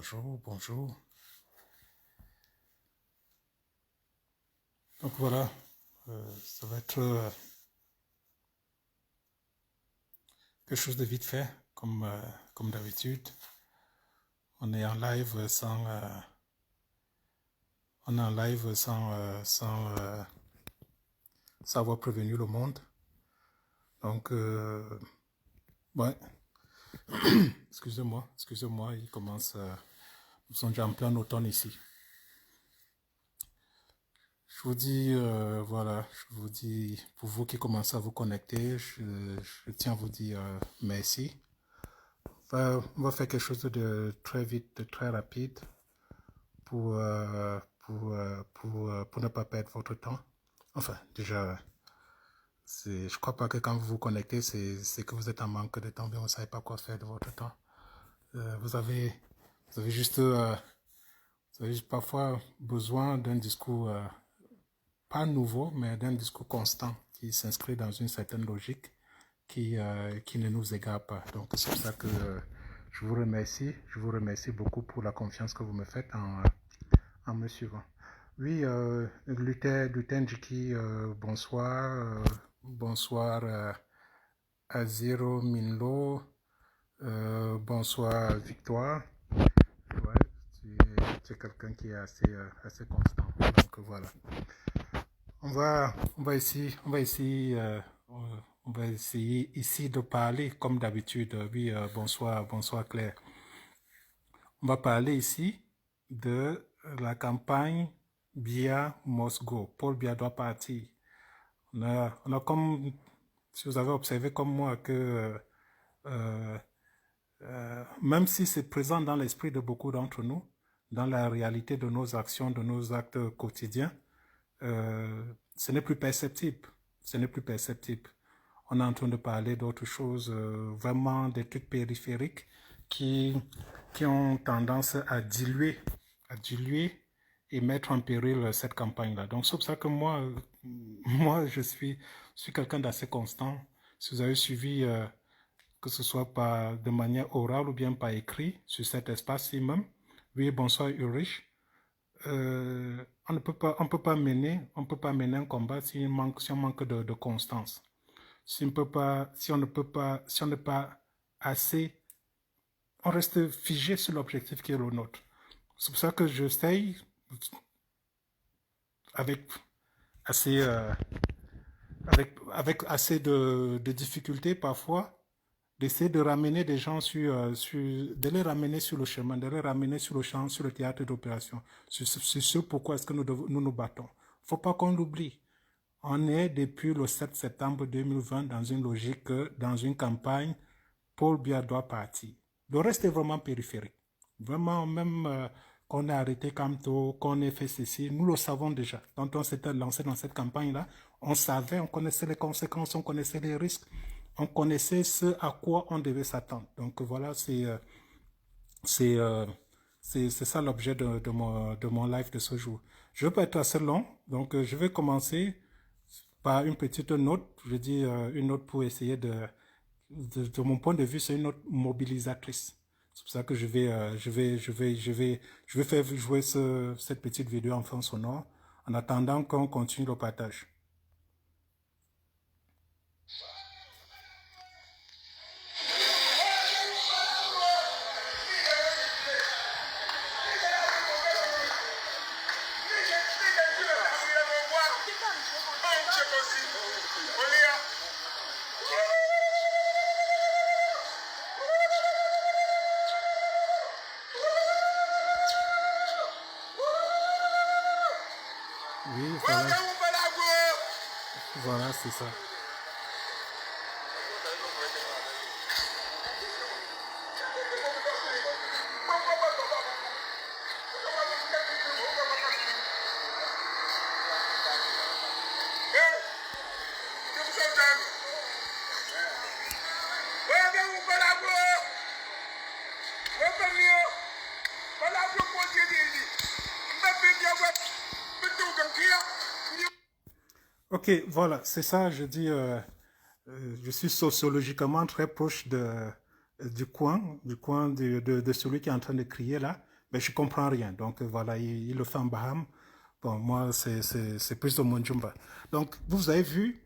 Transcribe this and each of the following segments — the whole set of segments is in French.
bonjour, bonjour. Donc voilà, ça va être quelque chose de vite fait, comme d'habitude. On est en live sans avoir prévenu le monde. Donc, ouais, excusez-moi, il commence, nous sommes déjà en plein automne ici. Je vous dis, voilà, je vous dis, pour vous qui commencez à vous connecter, je tiens à vous dire merci. On va faire quelque chose de très vite, de très rapide pour ne pas perdre votre temps. Enfin, déjà, je crois pas que quand vous vous connectez, c'est que vous êtes en manque de temps, bien vous ne savez pas quoi faire de votre temps. Vous avez juste parfois besoin d'un discours pas nouveau, mais d'un discours constant qui s'inscrit dans une certaine logique qui ne nous égare pas. Donc c'est pour ça que je vous remercie beaucoup pour la confiance que vous me faites en me suivant. Oui, Lutin Jiki, bonsoir. Bonsoir Aziro Minlo. Bonsoir Victoire. Ouais, tu es quelqu'un qui est assez constant. Donc voilà. On va essayer ici de parler comme d'habitude. Oui, bonsoir Claire. On va parler ici de la campagne Biya must go. Paul Biya doit partir. On a comme, si vous avez observé comme moi que même si c'est présent dans l'esprit de beaucoup d'entre nous, dans la réalité de nos actions, de nos actes quotidiens, ce n'est plus perceptible. Ce n'est plus perceptible. On est en train de parler d'autres choses, vraiment des trucs périphériques qui ont tendance à diluer et mettre en péril cette campagne-là. Donc, c'est pour ça que moi je suis quelqu'un d'assez constant. Si vous avez suivi, que ce soit de manière orale ou bien par écrit, sur cet espace-ci même. Oui, bonsoir Ulrich. On ne peut pas mener un combat si on manque de constance. Si on n'est pas assez, on reste figé sur l'objectif qui est le nôtre. C'est pour ça que j'essaye avec assez de difficultés parfois d'essayer de ramener des gens de les ramener sur le chemin, de les ramener sur le champ, sur le théâtre d'opération, sur ce pourquoi est-ce que nous battons. Il ne faut pas qu'on l'oublie. On est depuis le 7 septembre 2020 dans une logique, dans une campagne, Paul Biya doit partir. Le reste est vraiment périphérique. Vraiment, même qu'on ait arrêté Camto, qu'on ait fait ceci, nous le savons déjà. Quand on s'était lancé dans cette campagne-là, on savait, on connaissait les conséquences, on connaissait les risques, on connaissait ce à quoi on devait s'attendre. Donc voilà, c'est ça l'objet de mon live de ce jour. Je ne vais pas être assez long, donc je vais commencer par une petite note. Je dis une note pour essayer de mon point de vue, c'est une note mobilisatrice. C'est pour ça que je vais faire jouer cette petite vidéo en fond sonore en attendant qu'on continue le partage. Oui, voilà. Voilà, c'est ça. Ok, voilà, c'est ça, je dis, je suis sociologiquement très proche du coin de celui qui est en train de crier là. mais je ne comprends rien. Donc voilà, il le fait en Baham. Bon, moi, c'est plus de mon jumba. Donc, vous avez vu,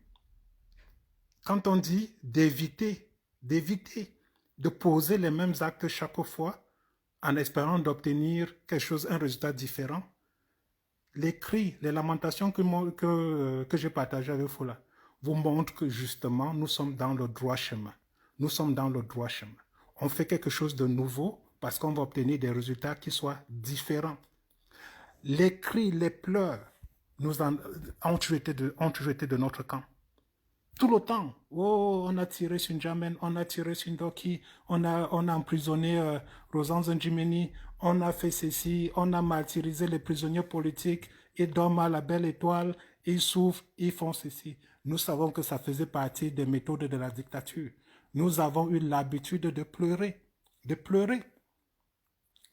quand on dit d'éviter de poser les mêmes actes chaque fois en espérant d'obtenir quelque chose, un résultat différent, les cris, les lamentations que j'ai partagées avec vous là, vous montrent que justement, nous sommes dans le droit chemin. Nous sommes dans le droit chemin. On fait quelque chose de nouveau parce qu'on va obtenir des résultats qui soient différents. Les cris, les pleurs ont toujours été de notre camp. Tout le temps. Oh, on a tiré sur N'Djamène, on a tiré sur Ndoki, on a emprisonné Rosan Ndjimeni, on a fait ceci, on a martyrisé les prisonniers politiques, ils dorment à la belle étoile, ils souffrent, ils font ceci. Nous savons que ça faisait partie des méthodes de la dictature. Nous avons eu l'habitude de pleurer, de pleurer.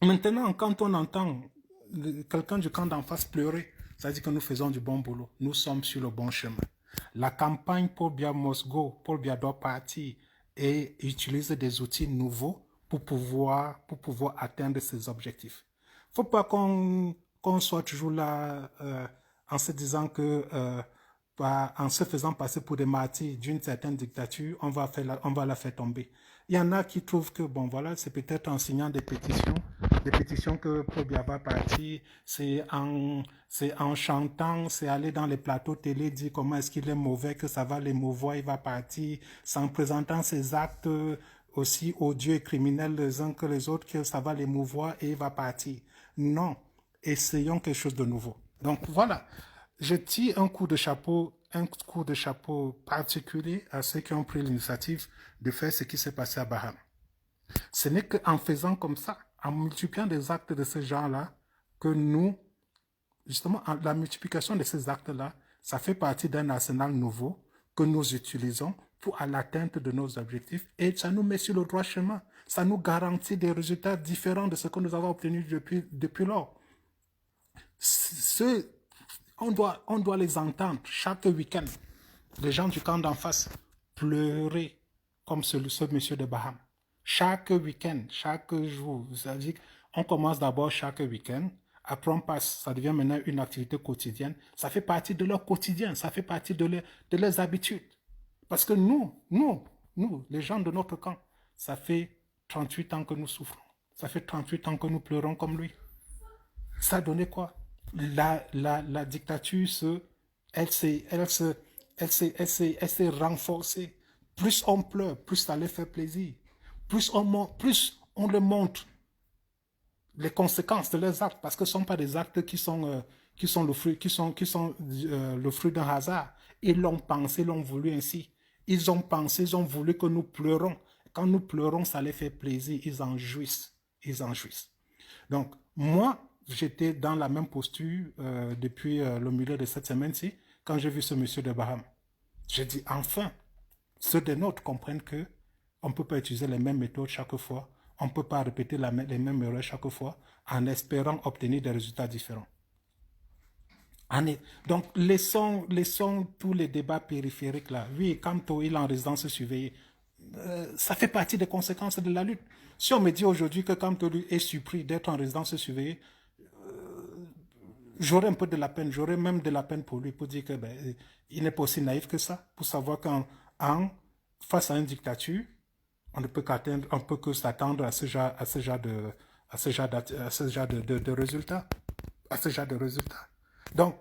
Maintenant, quand on entend quelqu'un du camp d'en face pleurer, ça dit que nous faisons du bon boulot. Nous sommes sur le bon chemin. La campagne Paul Biya must go, Paul Biya doit partir et utilise des outils nouveaux pour pouvoir atteindre ses objectifs. Il ne faut pas qu'on soit toujours là en se disant que en se faisant passer pour des martyrs d'une certaine dictature, on va la faire tomber. Il y en a qui trouvent que, bon voilà, c'est peut-être en signant des pétitions que Paul Biya va partir, c'est en chantant, c'est aller dans les plateaux télé, dire comment est-ce qu'il est mauvais, que ça va l'émouvoir, il va partir, c'est en présentant ses actes aussi odieux et criminels les uns que les autres, que ça va l'émouvoir et il va partir. Non, essayons quelque chose de nouveau. Donc voilà, je tire un coup de chapeau particulier à ceux qui ont pris l'initiative de faire ce qui s'est passé à Baham. Ce n'est qu'en faisant comme ça, en multipliant des actes de ce genre-là, que nous, justement, la multiplication de ces actes-là, ça fait partie d'un arsenal nouveau que nous utilisons pour l'atteinte de nos objectifs et ça nous met sur le droit chemin. Ça nous garantit des résultats différents de ce que nous avons obtenu depuis lors. On doit les entendre chaque week-end. Les gens du camp d'en face pleurer comme ce monsieur de Baham. Chaque week-end, chaque jour. C'est-à-dire qu'on commence d'abord chaque week-end. Après, on passe, ça devient maintenant une activité quotidienne. Ça fait partie de leur quotidien, ça fait partie de leurs habitudes. Parce que nous, les gens de notre camp, ça fait 38 ans que nous souffrons. Ça fait 38 ans que nous pleurons comme lui. Ça a donné quoi? La dictature, elle s'est renforcée. Plus on pleure, plus ça les fait plaisir. Plus on leur montre les conséquences de leurs actes, parce que ce ne sont pas des actes qui sont le fruit d'un hasard. Ils l'ont pensé, l'ont voulu ainsi. Ils ont pensé, ils ont voulu que nous pleurons. Quand nous pleurons, ça les fait plaisir. Ils en jouissent. Ils en jouissent. Donc, moi, j'étais dans la même posture depuis le milieu de cette semaine-ci, quand j'ai vu ce monsieur de Baham. J'ai dit, enfin, ceux des nôtres comprennent que on ne peut pas utiliser les mêmes méthodes chaque fois, on ne peut pas répéter les mêmes erreurs chaque fois en espérant obtenir des résultats différents. Donc, laissons tous les débats périphériques là. Oui, quand il est en résidence surveillée, ça fait partie des conséquences de la lutte. Si on me dit aujourd'hui que Kamtolu est surpris d'être en résidence surveillée, j'aurais un peu de la peine, j'aurais même de la peine pour lui, pour dire que il n'est pas aussi naïf que ça, pour savoir face à une dictature, on ne peut que s'attendre à ce genre de résultats. À ce genre de résultats. Donc,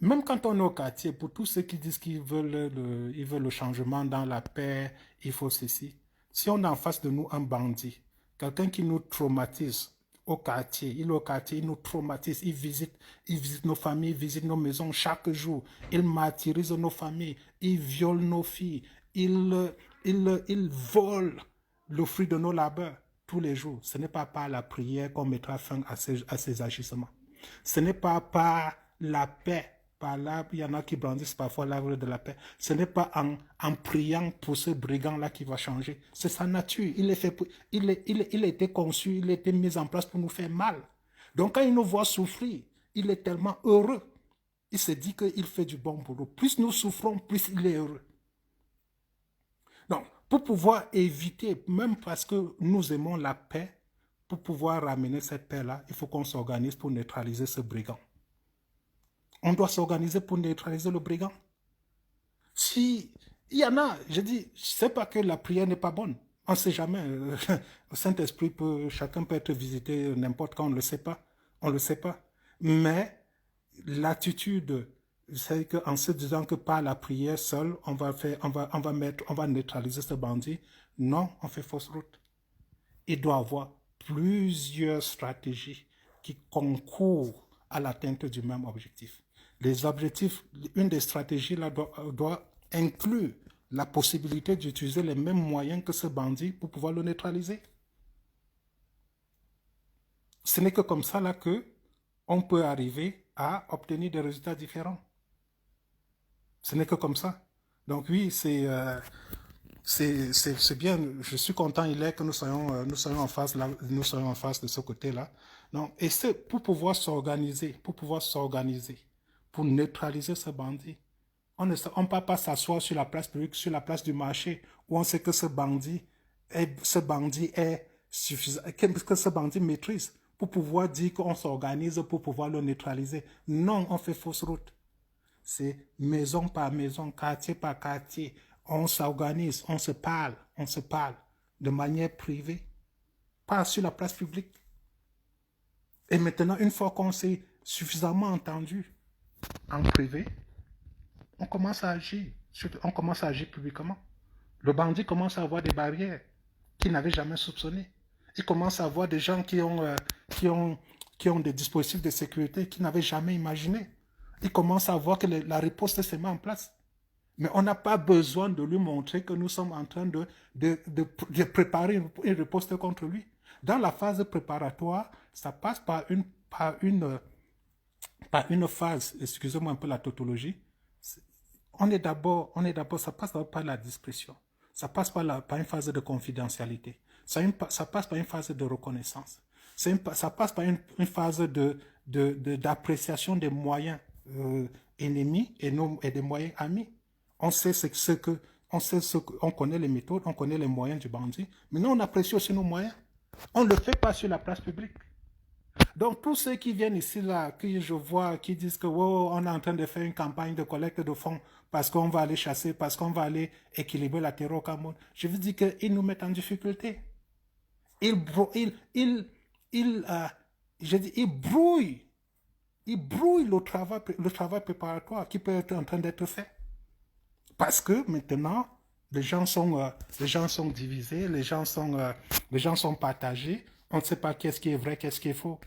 même quand on est au quartier, pour tous ceux qui disent qu'ils veulent le changement dans la paix, il faut ceci. Si on a en face de nous un bandit, quelqu'un qui nous traumatise au quartier, il nous traumatise, il visite nos familles, il visite nos maisons chaque jour, il martyrise nos familles, il viole nos filles, il vole le fruit de nos labeurs tous les jours. Ce n'est pas par la prière qu'on mettra fin à ces agissements. Ce n'est pas par la paix. Par là, il y en a qui brandissent parfois l'arbre de la paix. Ce n'est pas en priant pour ce brigand-là qui va changer. C'est sa nature. Il a été conçu, il a été mis en place pour nous faire mal. Donc quand il nous voit souffrir, il est tellement heureux. Il se dit qu'il fait du bon boulot. Plus nous souffrons, plus il est heureux. Donc, pour pouvoir éviter, même parce que nous aimons la paix, pour pouvoir ramener cette paix-là, il faut qu'on s'organise pour neutraliser ce brigand. On doit s'organiser pour neutraliser le brigand. Si il y en a, je dis, je ne sais pas que la prière n'est pas bonne. On ne sait jamais. Le Saint-Esprit chacun peut être visité n'importe quand, on ne le sait pas. On ne le sait pas. Mais l'attitude, c'est qu'en se disant que par la prière seule, on va neutraliser ce bandit. Non, on fait fausse route. Il doit y avoir plusieurs stratégies qui concourent à l'atteinte du même objectif. Les objectifs, une des stratégies là doit inclure la possibilité d'utiliser les mêmes moyens que ce bandit pour pouvoir le neutraliser. Ce n'est que comme ça là que on peut arriver à obtenir des résultats différents. Ce n'est que comme ça. Donc oui, c'est bien. Je suis content que nous soyons en face là, nous soyons en face de ce côté-là. Donc, et c'est pour pouvoir s'organiser, pour neutraliser ce bandit. On ne peut pas s'asseoir sur la place publique, sur la place du marché, où on sait que ce bandit est suffisant, que ce bandit maîtrise, pour pouvoir dire qu'on s'organise pour pouvoir le neutraliser. Non, on fait fausse route. C'est maison par maison, quartier par quartier. On s'organise, on se parle de manière privée, pas sur la place publique. Et maintenant, une fois qu'on s'est suffisamment entendu en privé, on commence à agir publiquement. Le bandit commence à avoir des barrières qu'il n'avait jamais soupçonnées. Il commence à avoir des gens qui ont des dispositifs de sécurité qu'il n'avait jamais imaginés. Il commence à voir que la riposte se met en place. Mais on n'a pas besoin de lui montrer que nous sommes en train de préparer une riposte contre lui. Dans la phase préparatoire, ça passe par une phase, excusez-moi un peu la tautologie, ça passe d'abord par la discrétion. Ça passe par une phase de confidentialité. Ça passe par une phase de reconnaissance. Ça passe par une phase d'appréciation des moyens ennemis et des moyens amis. On connaît les méthodes, on connaît les moyens du bandit, mais nous on apprécie aussi nos moyens. On ne le fait pas sur la place publique. Donc, tous ceux qui viennent ici, là, que je vois, qui disent que oh, on est en train de faire une campagne de collecte de fonds parce qu'on va aller chasser, parce qu'on va aller équilibrer la terre au Cameroun, je veux dire qu'ils nous mettent en difficulté. Ils brouillent le travail préparatoire qui peut être en train d'être fait. Parce que maintenant, les gens sont divisés, les gens sont partagés. On ne sait pas qu'est-ce qui est vrai, qu'est-ce qui est faux.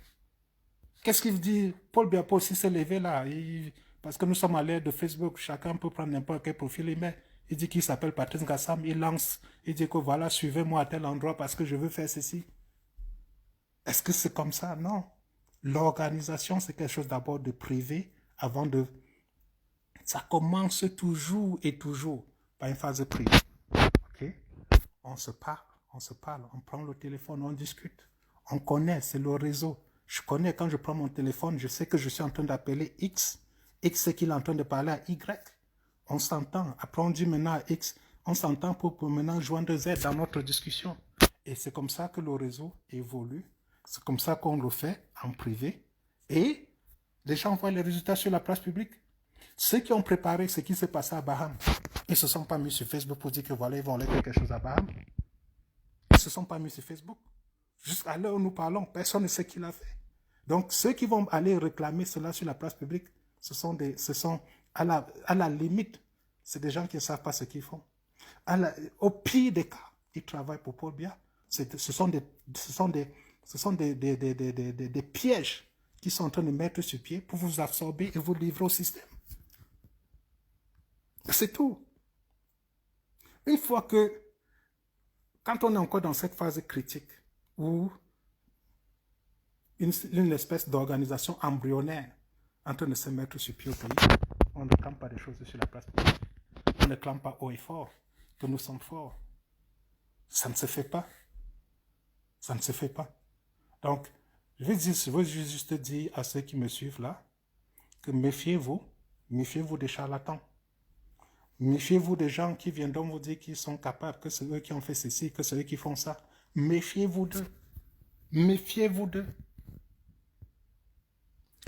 Qu'est-ce qu'il dit? Paul Biya aussi s'est levé là. Parce que nous sommes à l'ère de Facebook, chacun peut prendre n'importe quel profil et met. Il dit qu'il s'appelle Patrice Gassam, il lance, il dit que voilà, suivez-moi à tel endroit parce que je veux faire ceci. Est-ce que c'est comme ça? Non. L'organisation, c'est quelque chose d'abord de privé avant de... Ça commence toujours et toujours par une phase privée. Okay? On se parle, on prend le téléphone, on discute. On connaît, c'est le réseau. Je connais, quand je prends mon téléphone, je sais que je suis en train d'appeler X. X, c'est qu'il est en train de parler à Y. On s'entend. Après, on dit maintenant à X, on s'entend pour maintenant joindre Z dans notre discussion. Et c'est comme ça que le réseau évolue. C'est comme ça qu'on le fait en privé. Et les gens voient les résultats sur la place publique. Ceux qui ont préparé ce qui s'est passé à Baham, ils ne se sont pas mis sur Facebook pour dire que voilà, ils vont aller quelque chose à Baham. Ils ne se sont pas mis sur Facebook. Jusqu'à l'heure où nous parlons, personne ne sait qui l'a fait. Donc, ceux qui vont aller réclamer cela sur la place publique, ce sont à la limite, c'est des gens qui ne savent pas ce qu'ils font. Au pire des cas, ils travaillent pour Paul Biya. Ce sont des pièges qui sont en train de mettre sur pied pour vous absorber et vous livrer au système. C'est tout. Une fois que, quand on est encore dans cette phase critique, où une espèce d'organisation embryonnaire en train de se mettre sur pied au pays, on ne clame pas des choses sur la place publique. On ne clame pas haut et fort que nous sommes forts. Ça ne se fait pas. Ça ne se fait pas. Donc, je veux juste dire à ceux qui me suivent là, que méfiez-vous des charlatans. Méfiez-vous des gens qui viendront vous dire qu'ils sont capables, que c'est eux qui ont fait ceci, que c'est eux qui font ça. Méfiez-vous d'eux. Méfiez-vous d'eux.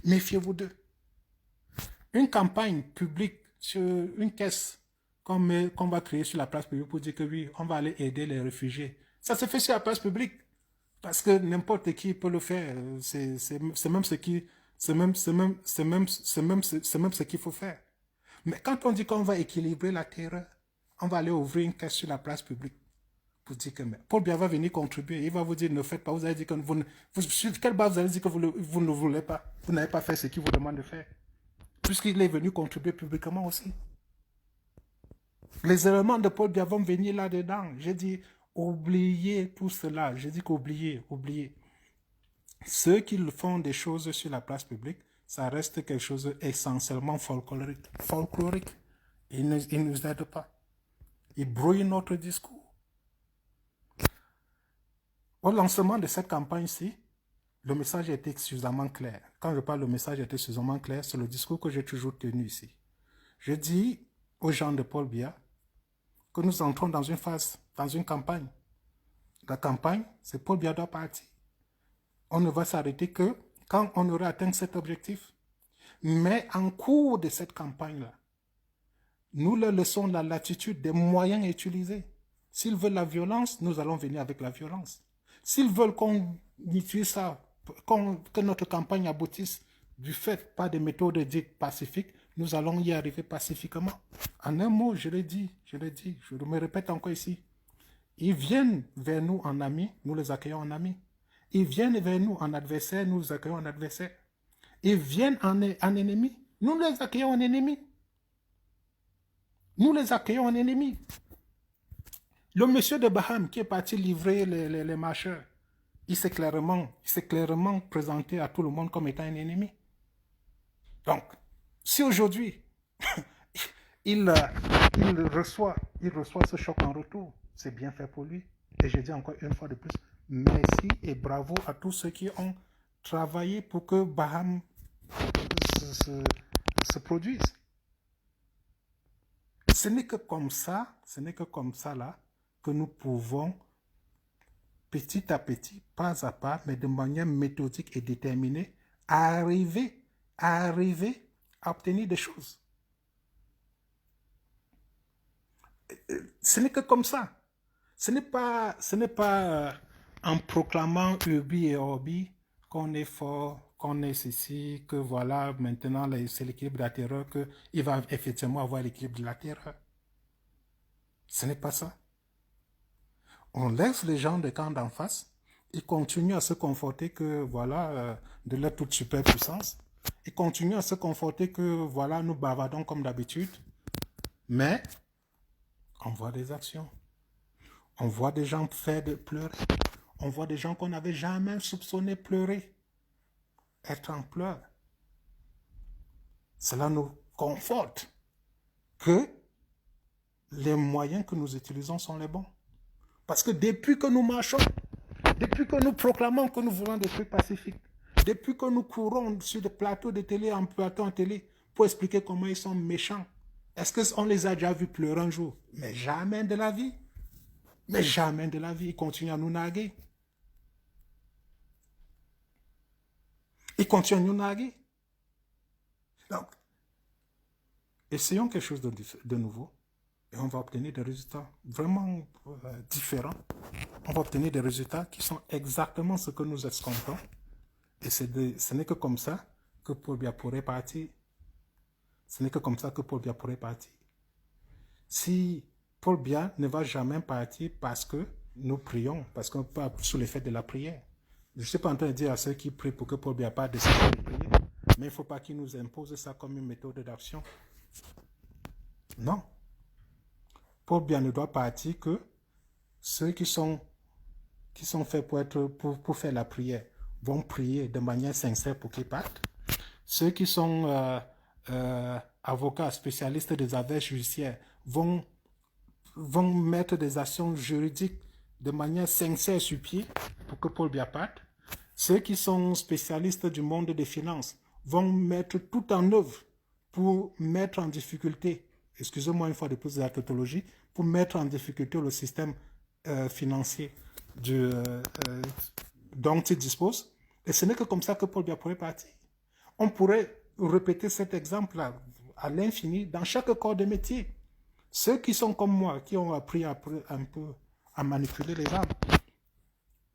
Méfiez-vous d'eux. Une campagne publique sur une caisse qu'on va créer sur la place publique pour dire que oui, on va aller aider les réfugiés. Ça se fait sur la place publique. Parce que n'importe qui peut le faire. C'est même ce qui, c'est même ce qu'il faut faire. Mais quand on dit qu'on va équilibrer la terre, on va aller ouvrir une caisse sur la place publique pour dire que Paul Biya va venir contribuer. Il va vous dire ne faites pas. Vous allez dire que sur quelle base vous allez dire que vous ne voulez pas. Vous n'avez pas fait ce qu'il vous demande de faire. Puisqu'il est venu contribuer publiquement aussi. Les éléments de Paul Biya vont venir là-dedans. J'ai dit, oubliez tout cela. J'ai dit qu'oubliez, oubliez. Ceux qui font des choses sur la place publique, ça reste quelque chose essentiellement folklorique. Ils ne nous aident pas. Ils brouillent notre discours. Au lancement de cette campagne-ci, le message était suffisamment clair. Quand je parle le message était suffisamment clair, c'est le discours que j'ai toujours tenu ici. Je dis aux gens de Paul Biya que nous entrons dans une phase, dans une campagne. La campagne, c'est Paul Biya doit partir. On ne va s'arrêter que quand on aura atteint cet objectif. Mais en cours de cette campagne-là, nous leur laissons la latitude des moyens utilisés. S'ils veulent la violence, nous allons venir avec la violence. S'ils veulent qu'on utilise ça, que notre campagne aboutisse du fait par des méthodes dites pacifiques, nous allons y arriver pacifiquement. En un mot, je l'ai dit, je me répète encore ici. Ils viennent vers nous en amis, nous les accueillons en amis. Ils viennent vers nous en adversaires, nous les accueillons en adversaires. Ils viennent en ennemis, nous les accueillons en ennemis. Nous les accueillons en ennemis. Le monsieur de Baham qui est parti livrer les marcheurs, il s'est clairement présenté à tout le monde comme étant un ennemi. Donc, si aujourd'hui, il reçoit ce choc en retour, c'est bien fait pour lui. Et je dis encore une fois de plus, merci et bravo à tous ceux qui ont travaillé pour que Baham se produise. Ce n'est que comme ça là, que nous pouvons petit à petit, pas à pas, mais de manière méthodique et déterminée, arriver à obtenir des choses. Ce n'est que comme ça. Ce n'est pas en proclamant Urbi et Orbi qu'on est fort, qu'on est ceci, que voilà, maintenant c'est l'équilibre de la terreur, qu'il va effectivement avoir l'équilibre de la terreur. Ce n'est pas ça. On laisse les gens de camp d'en face, ils continuent à se conforter que voilà, de leur toute superpuissance, ils continuent à se conforter que voilà, nous bavardons comme d'habitude, mais on voit des actions. On voit des gens pleurer. On voit des gens qu'on n'avait jamais soupçonné pleurer, être en pleurs. Cela nous conforte que les moyens que nous utilisons sont les bons. Parce que depuis que nous marchons, depuis que nous proclamons que nous voulons des trucs pacifiques, depuis que nous courons sur des plateaux de télé, en plateau en télé, pour expliquer comment ils sont méchants, est-ce qu'on les a déjà vus pleurer un jour? Mais jamais de la vie. Mais jamais de la vie. Ils continuent à nous narguer. Ils continuent à nous narguer. Donc, essayons quelque chose de nouveau. Et on va obtenir des résultats vraiment différents. On va obtenir des résultats qui sont exactement ce que nous escomptons. Et ce n'est que comme ça que Paul Biya pourrait partir. Ce n'est que comme ça que Paul Biya pourrait partir. Si Paul Biya ne va jamais partir parce que nous prions, parce qu'on peut sous l'effet de la prière. Je ne suis pas en train de dire à ceux qui prient pour que Paul Biya parte de cette prière, mais il ne faut pas qu'ils nous imposent ça comme une méthode d'action. Non. Paul Biya ne doit partir que ceux qui sont faits pour faire la prière vont prier de manière sincère pour qu'ils partent. Ceux qui sont avocats, spécialistes des affaires judiciaires vont mettre des actions juridiques de manière sincère sur pied pour que Paul Biya parte. Ceux qui sont spécialistes du monde des finances vont mettre tout en œuvre pour mettre en difficulté, excusez-moi une fois de plus de la tautologie, pour mettre en difficulté le système financier dont il dispose. Et ce n'est que comme ça que Paul Biya pourrait partir. On pourrait répéter cet exemple-là à l'infini dans chaque corps de métier. Ceux qui sont comme moi, qui ont appris un peu à manipuler les armes,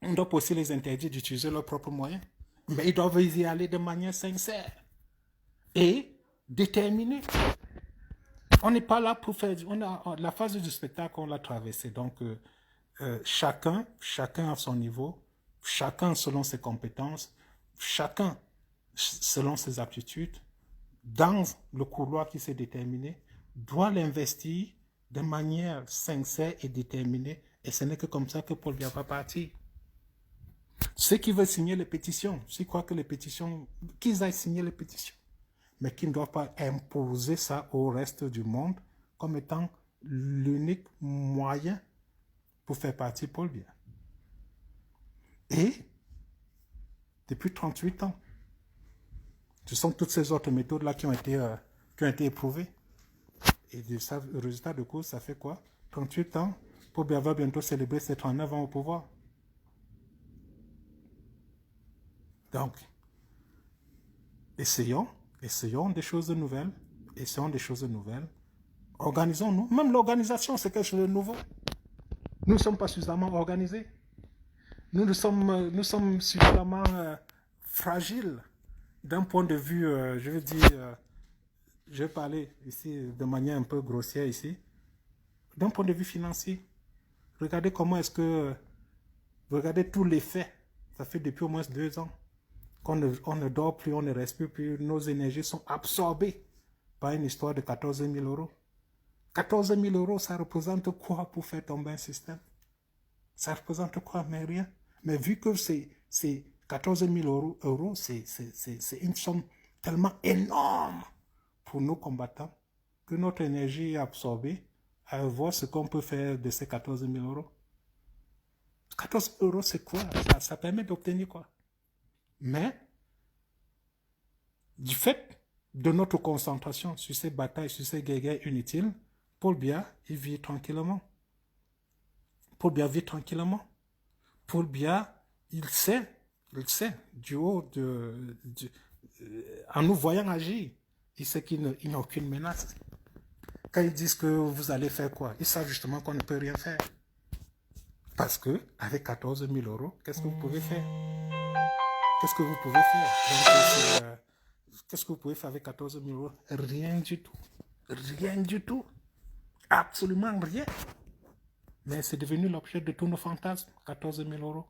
on doit aussi les interdire d'utiliser leurs propres moyens. Mais ils doivent y aller de manière sincère et déterminée. On n'est pas là pour faire... la phase du spectacle, on l'a traversée. Donc, chacun à son niveau, chacun selon ses compétences, chacun selon ses aptitudes, dans le couloir qui s'est déterminé, doit l'investir de manière sincère et déterminée. Et ce n'est que comme ça que Paul Biya va partir. Ceux qui veulent signer les pétitions, s'ils croient que les pétitions, qu'ils aillent signer les pétitions, mais qu'ils ne doivent pas imposer ça au reste du monde comme étant l'unique moyen pour faire partie Paul Biya. Et depuis 38 ans, ce sont toutes ces autres méthodes-là qui ont été éprouvées. Et le résultat de course, ça fait quoi? 38 ans, Paul Biya va bientôt célébrer ses 39 ans au pouvoir. Donc, essayons des choses nouvelles. Organisons-nous. Même l'organisation, c'est quelque chose de nouveau. Nous ne sommes pas suffisamment organisés. Nous sommes suffisamment fragiles d'un point de vue, je vais parler ici de manière un peu grossière ici, d'un point de vue financier. Regardez regardez tous les faits. Ça fait depuis au moins 2 ans qu'on ne dort plus, on ne respire plus. Nos énergies sont absorbées par une histoire de 14 000 euros. 14 000 euros, ça représente quoi pour faire tomber un système? Ça représente quoi? Mais rien. Mais vu que c'est 14 000 euros, c'est une somme tellement énorme pour nos combattants que notre énergie est absorbée à voir ce qu'on peut faire de ces 14 000 euros. 14 000 euros, c'est quoi? Ça permet d'obtenir quoi? Mais, du fait de notre concentration sur ces batailles, sur ces guerres inutiles, Paul Biya, il vit tranquillement. Paul Biya vit tranquillement. Paul Biya, il sait, du haut en nous voyant agir, il sait qu'il n'y a aucune menace. Quand ils disent que vous allez faire quoi, ils savent justement qu'on ne peut rien faire. Parce que, avec 14 000 euros, qu'est-ce que vous pouvez faire? Qu'est-ce que vous pouvez faire? Donc, qu'est-ce que vous pouvez faire avec 14 000 euros? Rien du tout. Rien du tout. Absolument rien. Mais c'est devenu l'objet de tous nos fantasmes, 14 000 euros.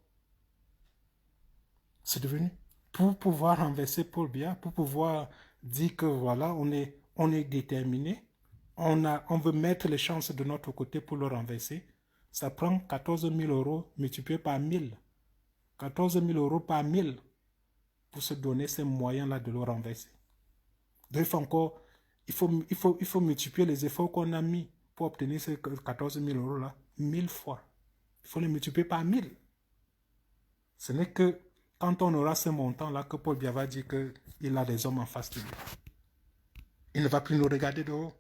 C'est devenu. Pour pouvoir renverser Paul Biya, pour pouvoir dire que voilà, on est déterminé, on veut mettre les chances de notre côté pour le renverser, ça prend 14 000 euros multiplié par 1000. 14 000 euros par 1000 pour se donner ces moyens-là de le renverser. Donc il faut multiplier les efforts qu'on a mis pour obtenir ces 14 000 euros-là 1000 fois. Il faut les multiplier par 1000. Ce n'est que quand on aura ce montant-là que Paul Biya va dire qu'il a des hommes en face de lui. Il ne va plus nous regarder de haut.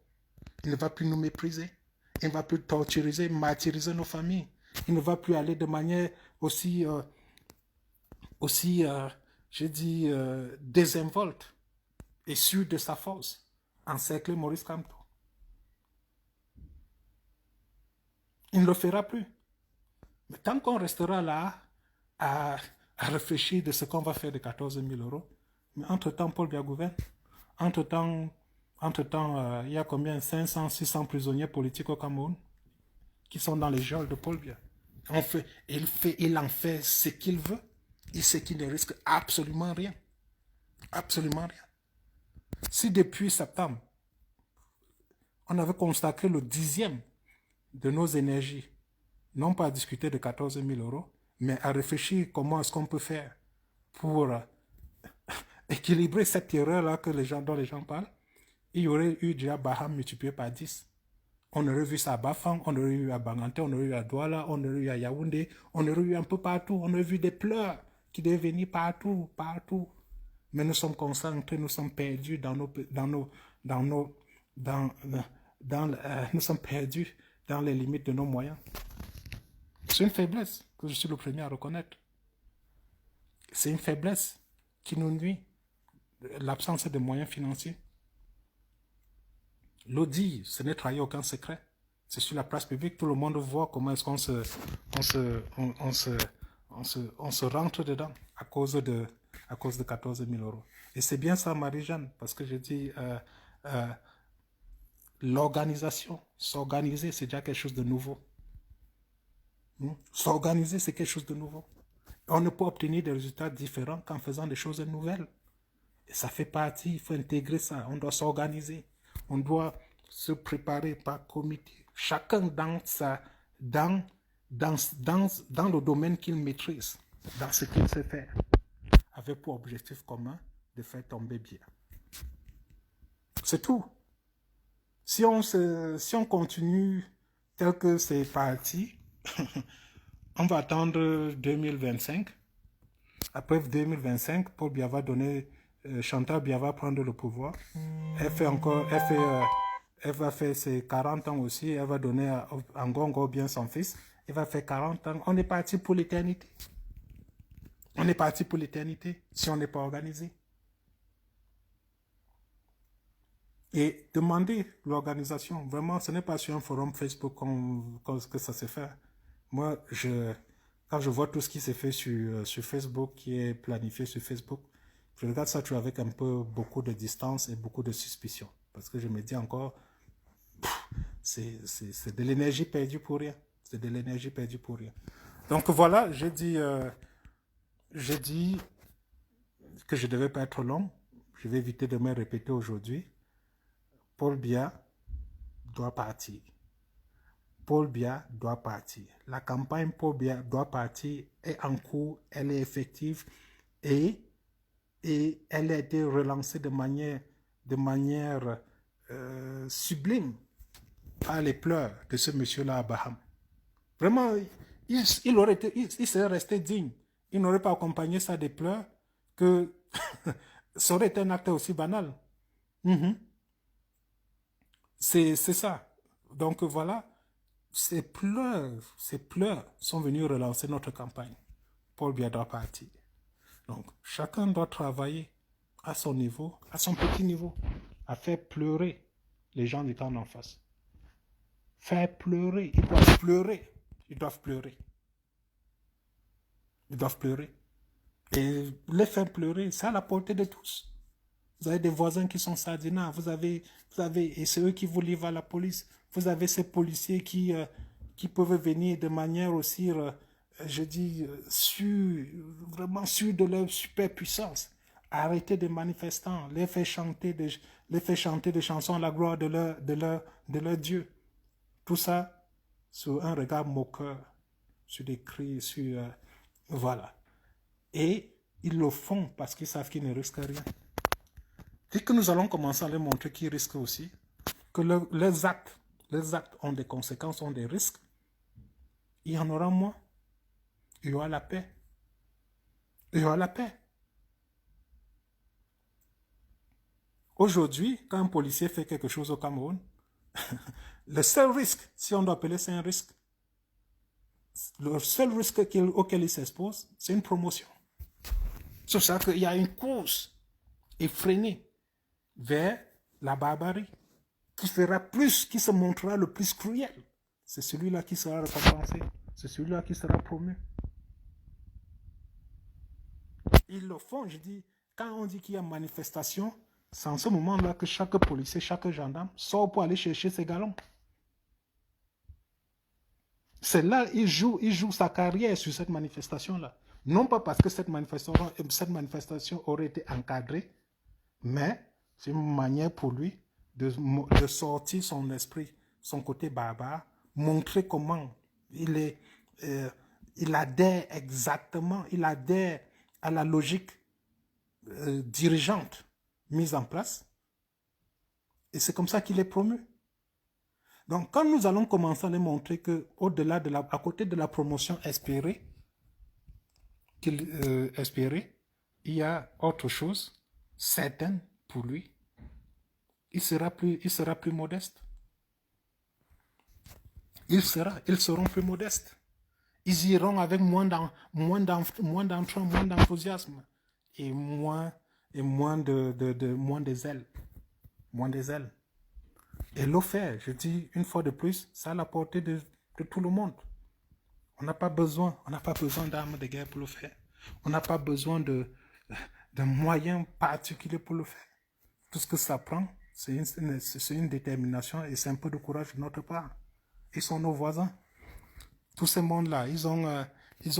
Il ne va plus nous mépriser. Il ne va plus torturiser, martyriser nos familles. Il ne va plus aller de manière aussi désinvolte et sûre de sa force, encercler Maurice Kamto. Il ne le fera plus. Mais tant qu'on restera là à réfléchir de ce qu'on va faire de 14 000 euros, mais entre-temps, Paul Biya gouverne. Entre-temps, il y a combien? 500, 600 prisonniers politiques au Cameroun qui sont dans les geôles de Paul Biya. Il en fait ce qu'il veut. Il sait qu'il ne risque absolument rien. Absolument rien. Si depuis septembre, on avait consacré le 10e de nos énergies, non pas à discuter de 14 000 euros, mais à réfléchir comment est-ce qu'on peut faire pour équilibrer cette erreur-là dont les gens parlent, il y aurait eu déjà Baham multiplié par 10. On aurait vu ça à Bafang, on aurait eu à Banganté, on aurait eu à Douala, on aurait eu à Yaoundé, on aurait eu un peu partout, on aurait vu des pleurs qui devaient venir partout. Mais nous sommes concentrés, nous sommes perdus nous sommes perdus dans les limites de nos moyens. C'est une faiblesse que je suis le premier à reconnaître. C'est une faiblesse qui nous nuit, l'absence de moyens financiers. L'audit, ce n'est trahir aucun secret. C'est sur la place publique, tout le monde voit comment est-ce qu'on se rentre dedans à cause de 14 000 euros. Et c'est bien ça, Marie-Jeanne, parce que je dis, l'organisation, s'organiser, c'est déjà quelque chose de nouveau. S'organiser, c'est quelque chose de nouveau. On ne peut obtenir des résultats différents qu'en faisant des choses nouvelles. Et ça fait partie, il faut intégrer ça. On doit s'organiser. On doit se préparer par comité. Chacun dans le domaine qu'il maîtrise, dans ce qu'il sait faire, avec pour objectif commun de faire tomber bien. C'est tout. Si on continue tel que c'est parti, on va attendre 2025. Après 2025, Paul Biya va donner, Chantal Biya va prendre le pouvoir. Elle va faire ses 40 ans aussi. Elle va donner à Ngongo bien son fils. Il va faire 40 ans. On est parti pour l'éternité. On est parti pour l'éternité si on n'est pas organisé. Et demander l'organisation. Vraiment, ce n'est pas sur un forum Facebook que ça se fait. Moi, quand je vois tout ce qui s'est fait sur Facebook, qui est planifié sur Facebook, je regarde ça toujours avec un peu beaucoup de distance et beaucoup de suspicion. Parce que je me dis encore, c'est de l'énergie perdue pour rien. C'est de l'énergie perdue pour rien. Donc voilà, j'ai dit que je ne devais pas être long. Je vais éviter de me répéter aujourd'hui. Paul Biya doit partir. Paul Biya doit partir. La campagne Paul Biya doit partir est en cours, elle est effective et elle a été relancée de manière sublime par les pleurs de ce monsieur-là à Baham. Vraiment, il serait resté digne. Il n'aurait pas accompagné ça des pleurs que ça aurait été un acte aussi banal. C'est ça. Donc voilà, ces pleurs sont venus relancer notre campagne. Paul Biya doit partir. Donc chacun doit travailler à son niveau, à son petit niveau, à faire pleurer les gens du temps d'en face. Faire pleurer, ils doivent pleurer. Ils doivent pleurer. Ils doivent pleurer. Et les faire pleurer, c'est à la portée de tous. Vous avez des voisins qui sont sardinats, et c'est eux qui vous livrent à la police. Vous avez ces policiers qui peuvent venir de manière aussi, vraiment sûre de leur superpuissance. Arrêter des manifestants, les faire chanter des chansons à la gloire de leur Dieu. Tout ça sur un regard moqueur, sur des cris, voilà. Et ils le font parce qu'ils savent qu'ils ne risquent rien. Dès que nous allons commencer à leur montrer qu'ils risquent aussi, que les actes ont des conséquences, ont des risques, il y en aura moins. Il y aura la paix. Il y aura la paix. Aujourd'hui, quand un policier fait quelque chose au Cameroun, le seul risque, si on doit appeler ça un risque, le seul risque auquel il s'expose, c'est une promotion. C'est ça qu'il y a une course effrénée vers la barbarie qui se montrera le plus cruel. C'est celui-là qui sera récompensé. C'est celui-là qui sera promu. Ils le font, je dis, quand on dit qu'il y a manifestation, c'est en ce moment-là que chaque policier, chaque gendarme sort pour aller chercher ses galons. C'est là qu'il joue sa carrière sur cette manifestation-là. Non pas parce que cette manifestation aurait été encadrée, mais c'est une manière pour lui de sortir son esprit, son côté barbare, montrer comment il adhère exactement, il adhère à la logique dirigeante mise en place. Et c'est comme ça qu'il est promu. Donc, quand nous allons commencer à lui montrer qu'au-delà à côté de la promotion espérée, il y a autre chose certaine pour lui, il sera plus modeste. Ils seront plus modestes. Ils iront avec moins d'entrain, moins d'enthousiasme et moins des ailes. Moins des ailes. Et l'eau fait, je dis une fois de plus, ça à la portée de tout le monde. On n'a pas besoin d'armes de guerre pour le faire. On n'a pas besoin de moyens particuliers pour le faire. Tout ce que ça prend, c'est une détermination et c'est un peu de courage de notre part. Ils sont nos voisins. Tous ces mondes-là, ils ont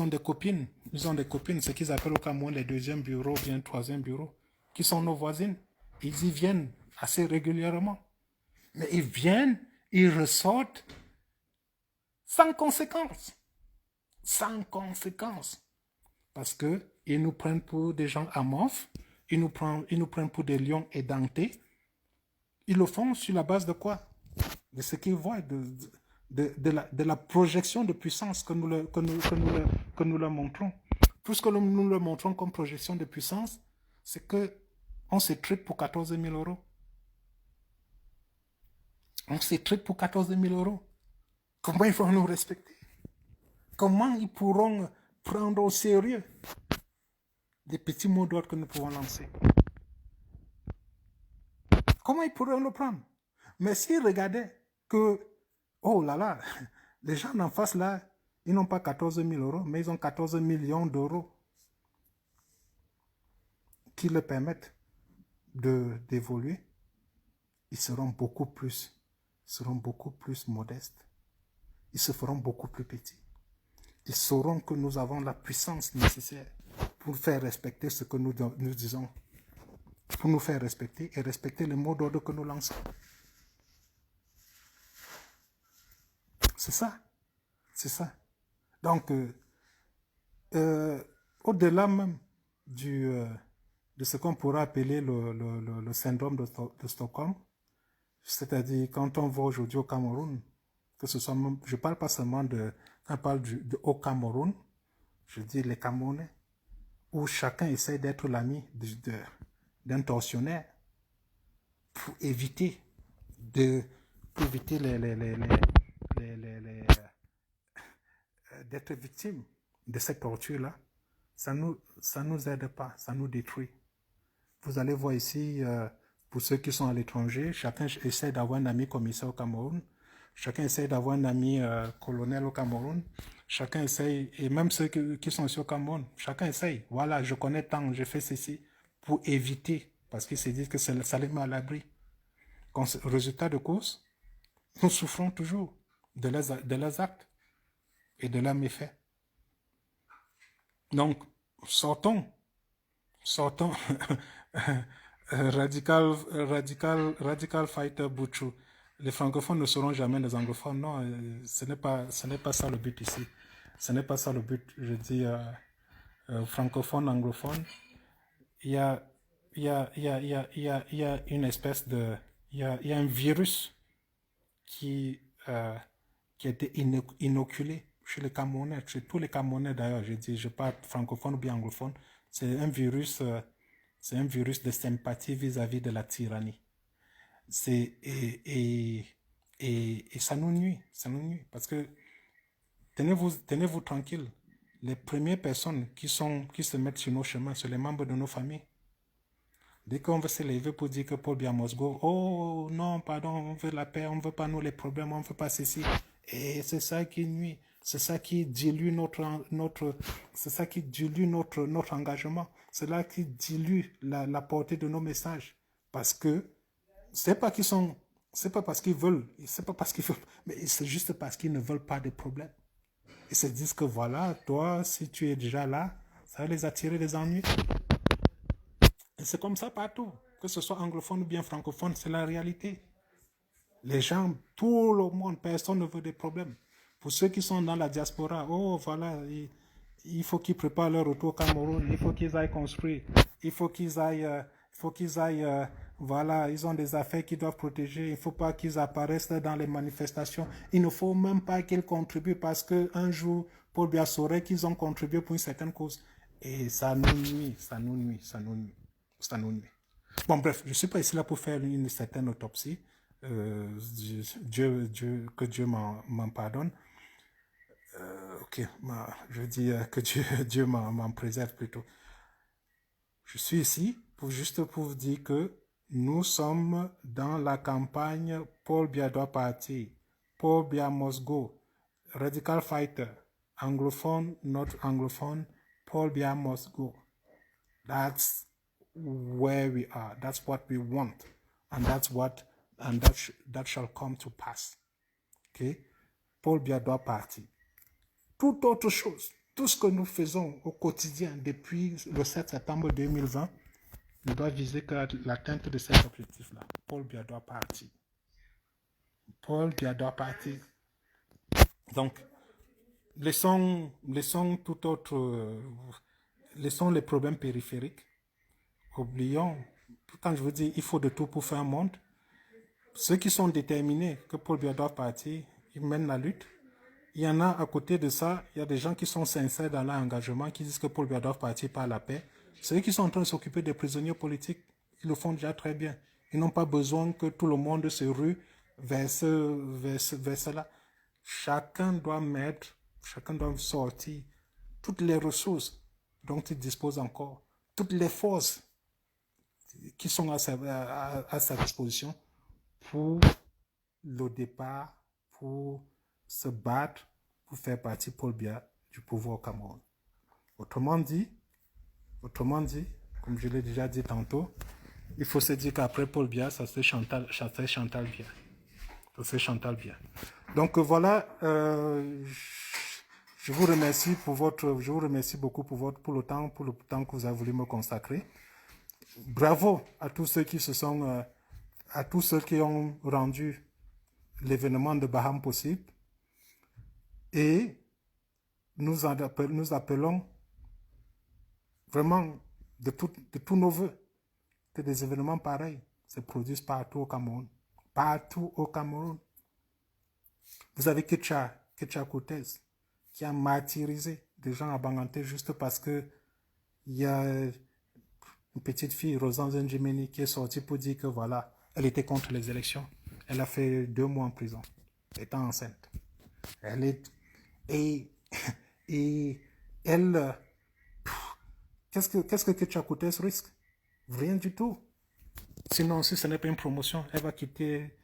des copines. Ils ont des copines, ce qu'ils appellent au Cameroun les deuxièmes bureaux, bien troisième bureau, qui sont nos voisines. Ils y viennent assez régulièrement. Mais ils viennent, ils ressortent sans conséquence. Sans conséquence. Parce qu'ils nous prennent pour des gens amorphes, ils nous prennent pour des lions édentés. Ils le font sur la base de quoi? De ce qu'ils voient, de la projection de puissance que nous leur montrons. Tout ce que nous leur montrons comme projection de puissance, c'est qu'on se tripe pour 14 000 euros. On se tripe pour 14 000 euros. Comment ils vont nous respecter? Comment ils pourront prendre au sérieux des petits mots d'ordre que nous pouvons lancer? Comment ils pourront le prendre? Mais s'ils regardaient que, oh là là, les gens en face là, ils n'ont pas 14 000 euros, mais ils ont 14 millions d'euros qui leur permettent d'évoluer, ils seront beaucoup plus modestes. Ils se feront beaucoup plus petits. Ils sauront que nous avons la puissance nécessaire pour faire respecter ce que nous disons, pour nous faire respecter et respecter les mots d'ordre que nous lançons. C'est ça. C'est ça. Donc, au-delà même de ce qu'on pourrait appeler le syndrome de Stockholm, c'est-à-dire quand on va aujourd'hui au Cameroun, que ce soit, je ne parle pas seulement quand on parle au Cameroun, je dis les Camerounais, où chacun essaie d'être l'ami d'un tortionnaire pour éviter d'être victime de cette torture-là. Ça nous aide pas, ça nous détruit. Vous allez voir ici, pour ceux qui sont à l'étranger, chacun essaie d'avoir un ami commissaire au Cameroun, chacun essaie d'avoir un ami colonel au Cameroun, chacun essaye, et même ceux qui sont ici au Cameroun, chacun essaye. Voilà, je connais tant, je fais ceci, pour éviter, parce qu'ils se disent que ça les met à l'abri. Résultat de course, nous souffrons toujours de leurs actes et de leurs méfaits. Donc, sortons radical fighter Bouchou. Les francophones ne seront jamais des anglophones. Non, ce n'est pas ça le but ici. Ce n'est pas ça le but. Je dis francophone, anglophone. Il y a une espèce de, il y a un virus qui a été inoculé chez les Camerounais, chez tous les Camerounais d'ailleurs. Je parle francophone ou bien anglophone. C'est un virus de sympathie vis-à-vis de la tyrannie. Et ça nous nuit, parce que tenez-vous tranquille. Les premières personnes qui se mettent sur nos chemins, c'est les membres de nos familles. Dès qu'on veut se lever pour dire que Paul Biya must go, oh non, pardon, on veut la paix, on ne veut pas nous les problèmes, on ne veut pas ceci. Et c'est ça qui nuit, c'est ça qui dilue notre engagement, c'est là qui dilue la portée de nos messages. Parce que c'est pas parce qu'ils veulent, mais c'est juste parce qu'ils ne veulent pas de problèmes. Ils se disent que voilà, toi, si tu es déjà là, ça va les attirer des ennuis. Et c'est comme ça partout, que ce soit anglophone ou bien francophone, c'est la réalité. Les gens, tout le monde, personne ne veut des problèmes. Pour ceux qui sont dans la diaspora, oh voilà, il faut qu'ils préparent leur retour au Cameroun, il faut qu'ils aillent construire, il faut qu'ils aillent, voilà, ils ont des affaires qu'ils doivent protéger, il ne faut pas qu'ils apparaissent dans les manifestations, il ne faut même pas qu'ils contribuent parce qu'un jour, Paul Biya saurait qu'ils ont contribué pour une certaine cause. Et ça nous nuit. Bon, bref, je ne suis pas ici là pour faire une certaine autopsie. Que Dieu m'en pardonne. Ok, ok, je dis que Dieu m'en préserve plutôt. Je suis ici juste pour vous dire que nous sommes dans la campagne Paul Biya doit partir, Paul Biya must go, Radical Fighter, anglophone, not anglophone, Paul Biya must go. That's where we are. That's what we want. And that shall come to pass. Okay? Paul Biya doit partir. Toute autre chose, tout ce que nous faisons au quotidien depuis le 7 septembre 2020 ne doit viser que l'atteinte de cet objectif-là. Paul Biya doit partir. Paul Biya doit partir. Donc, laissons tout autre, laissons les problèmes périphériques. Oublions, quand je vous dis il faut de tout pour faire un monde, ceux qui sont déterminés que Paul Biya doit partir, ils mènent la lutte. Il y en a à côté de ça, il y a des gens qui sont sincères dans leur engagement, qui disent que Paul Biya doit partir par la paix. Ceux qui sont en train de s'occuper des prisonniers politiques, ils le font déjà très bien. Ils n'ont pas besoin que tout le monde se rue vers cela. Chacun doit sortir toutes les ressources dont il dispose encore, toutes les forces qui sont à sa disposition pour le départ, pour se battre, pour faire partie Paul Biya du pouvoir au Cameroun. Autrement dit, comme je l'ai déjà dit tantôt, il faut se dire qu'après Paul Biya, ça c'est Chantal Biya. Ça c'est Chantal Biya. Donc voilà, je vous remercie beaucoup pour le temps que vous avez voulu me consacrer. Bravo à tous ceux qui ont rendu l'événement de Baham possible. Et nous appelons vraiment de tous nos voeux que des événements pareils se produisent partout au Cameroun. Partout au Cameroun. Vous avez Ketia Coutez qui a martyrisé des gens à Banganté juste parce que il y a une petite fille, Rosanne Zenjimeni, qui est sortie pour dire que voilà, elle était contre les élections. Elle a fait 2 mois en prison, étant enceinte. Et elle, qu'est-ce que Ketia Coutez risque? Rien du tout. Sinon, si ce n'est pas une promotion, elle va quitter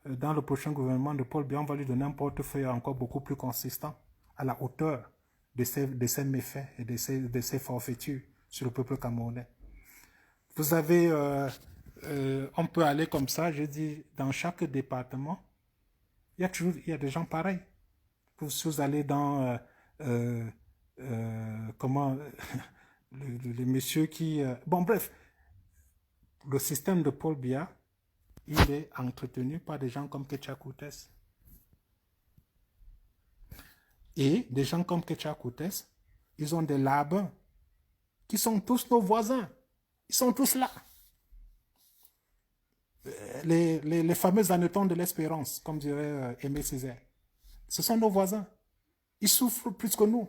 dans le prochain gouvernement de Paul Biya. On va lui donner un portefeuille encore beaucoup plus consistant, à la hauteur de ses méfaits et de ses forfaitures sur le peuple camerounais. Vous avez, on peut aller comme ça, je dis, dans chaque département, il y a des gens pareils. Si vous allez dans, le monsieur qui... bon, bref, le système de Paul Biya, il est entretenu par des gens comme Ketia Coutez. Et des gens comme Ketia Coutez, ils ont des labeurs qui sont tous nos voisins. Ils sont tous là. Les fameux hannetons de l'espérance, comme dirait Aimé Césaire. Ce sont nos voisins. Ils souffrent plus que nous.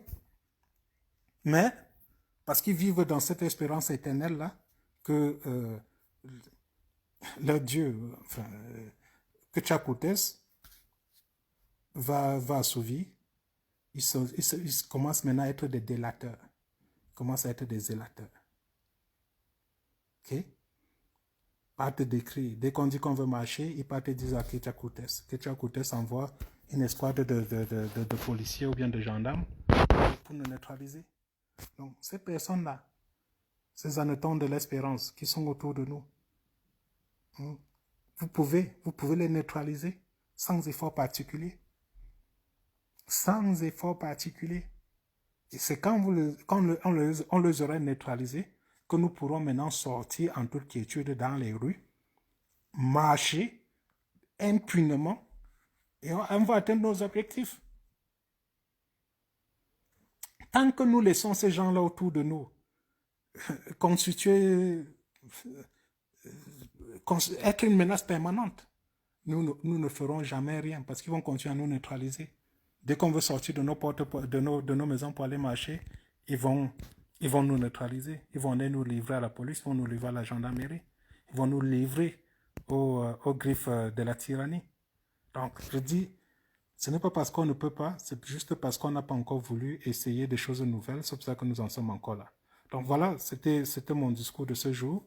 Mais, parce qu'ils vivent dans cette espérance éternelle-là, que leur Dieu, Ketia Coutez, va assouvir. Ils commencent maintenant à être des délateurs. Ils commencent à être des zélateurs. Ok? Partent d'écrire. Dès qu'on dit qu'on veut marcher, ils partent et disent à Ketia Coutez. Ketia Coutez envoie une escouade de policiers ou bien de gendarmes pour nous neutraliser. Donc, ces personnes-là, ces hannetons de l'espérance qui sont autour de nous, vous pouvez les neutraliser sans effort particulier. Sans effort particulier. Et c'est quand on les aurait neutralisés que nous pourrons maintenant sortir en toute quiétude dans les rues, marcher impunément et on va atteindre nos objectifs. Tant que nous laissons ces gens-là autour de nous constituer, être une menace permanente, nous ne ferons jamais rien parce qu'ils vont continuer à nous neutraliser. Dès qu'on veut sortir de nos portes, de nos maisons pour aller marcher, ils vont nous neutraliser. Ils vont aller nous livrer à la police, ils vont nous livrer à la gendarmerie. Ils vont nous livrer aux griffes de la tyrannie. Donc, je dis, Ce n'est pas parce qu'on ne peut pas, c'est juste parce qu'on n'a pas encore voulu essayer des choses nouvelles. C'est pour ça que nous en sommes encore là. Donc voilà, c'était mon discours de ce jour.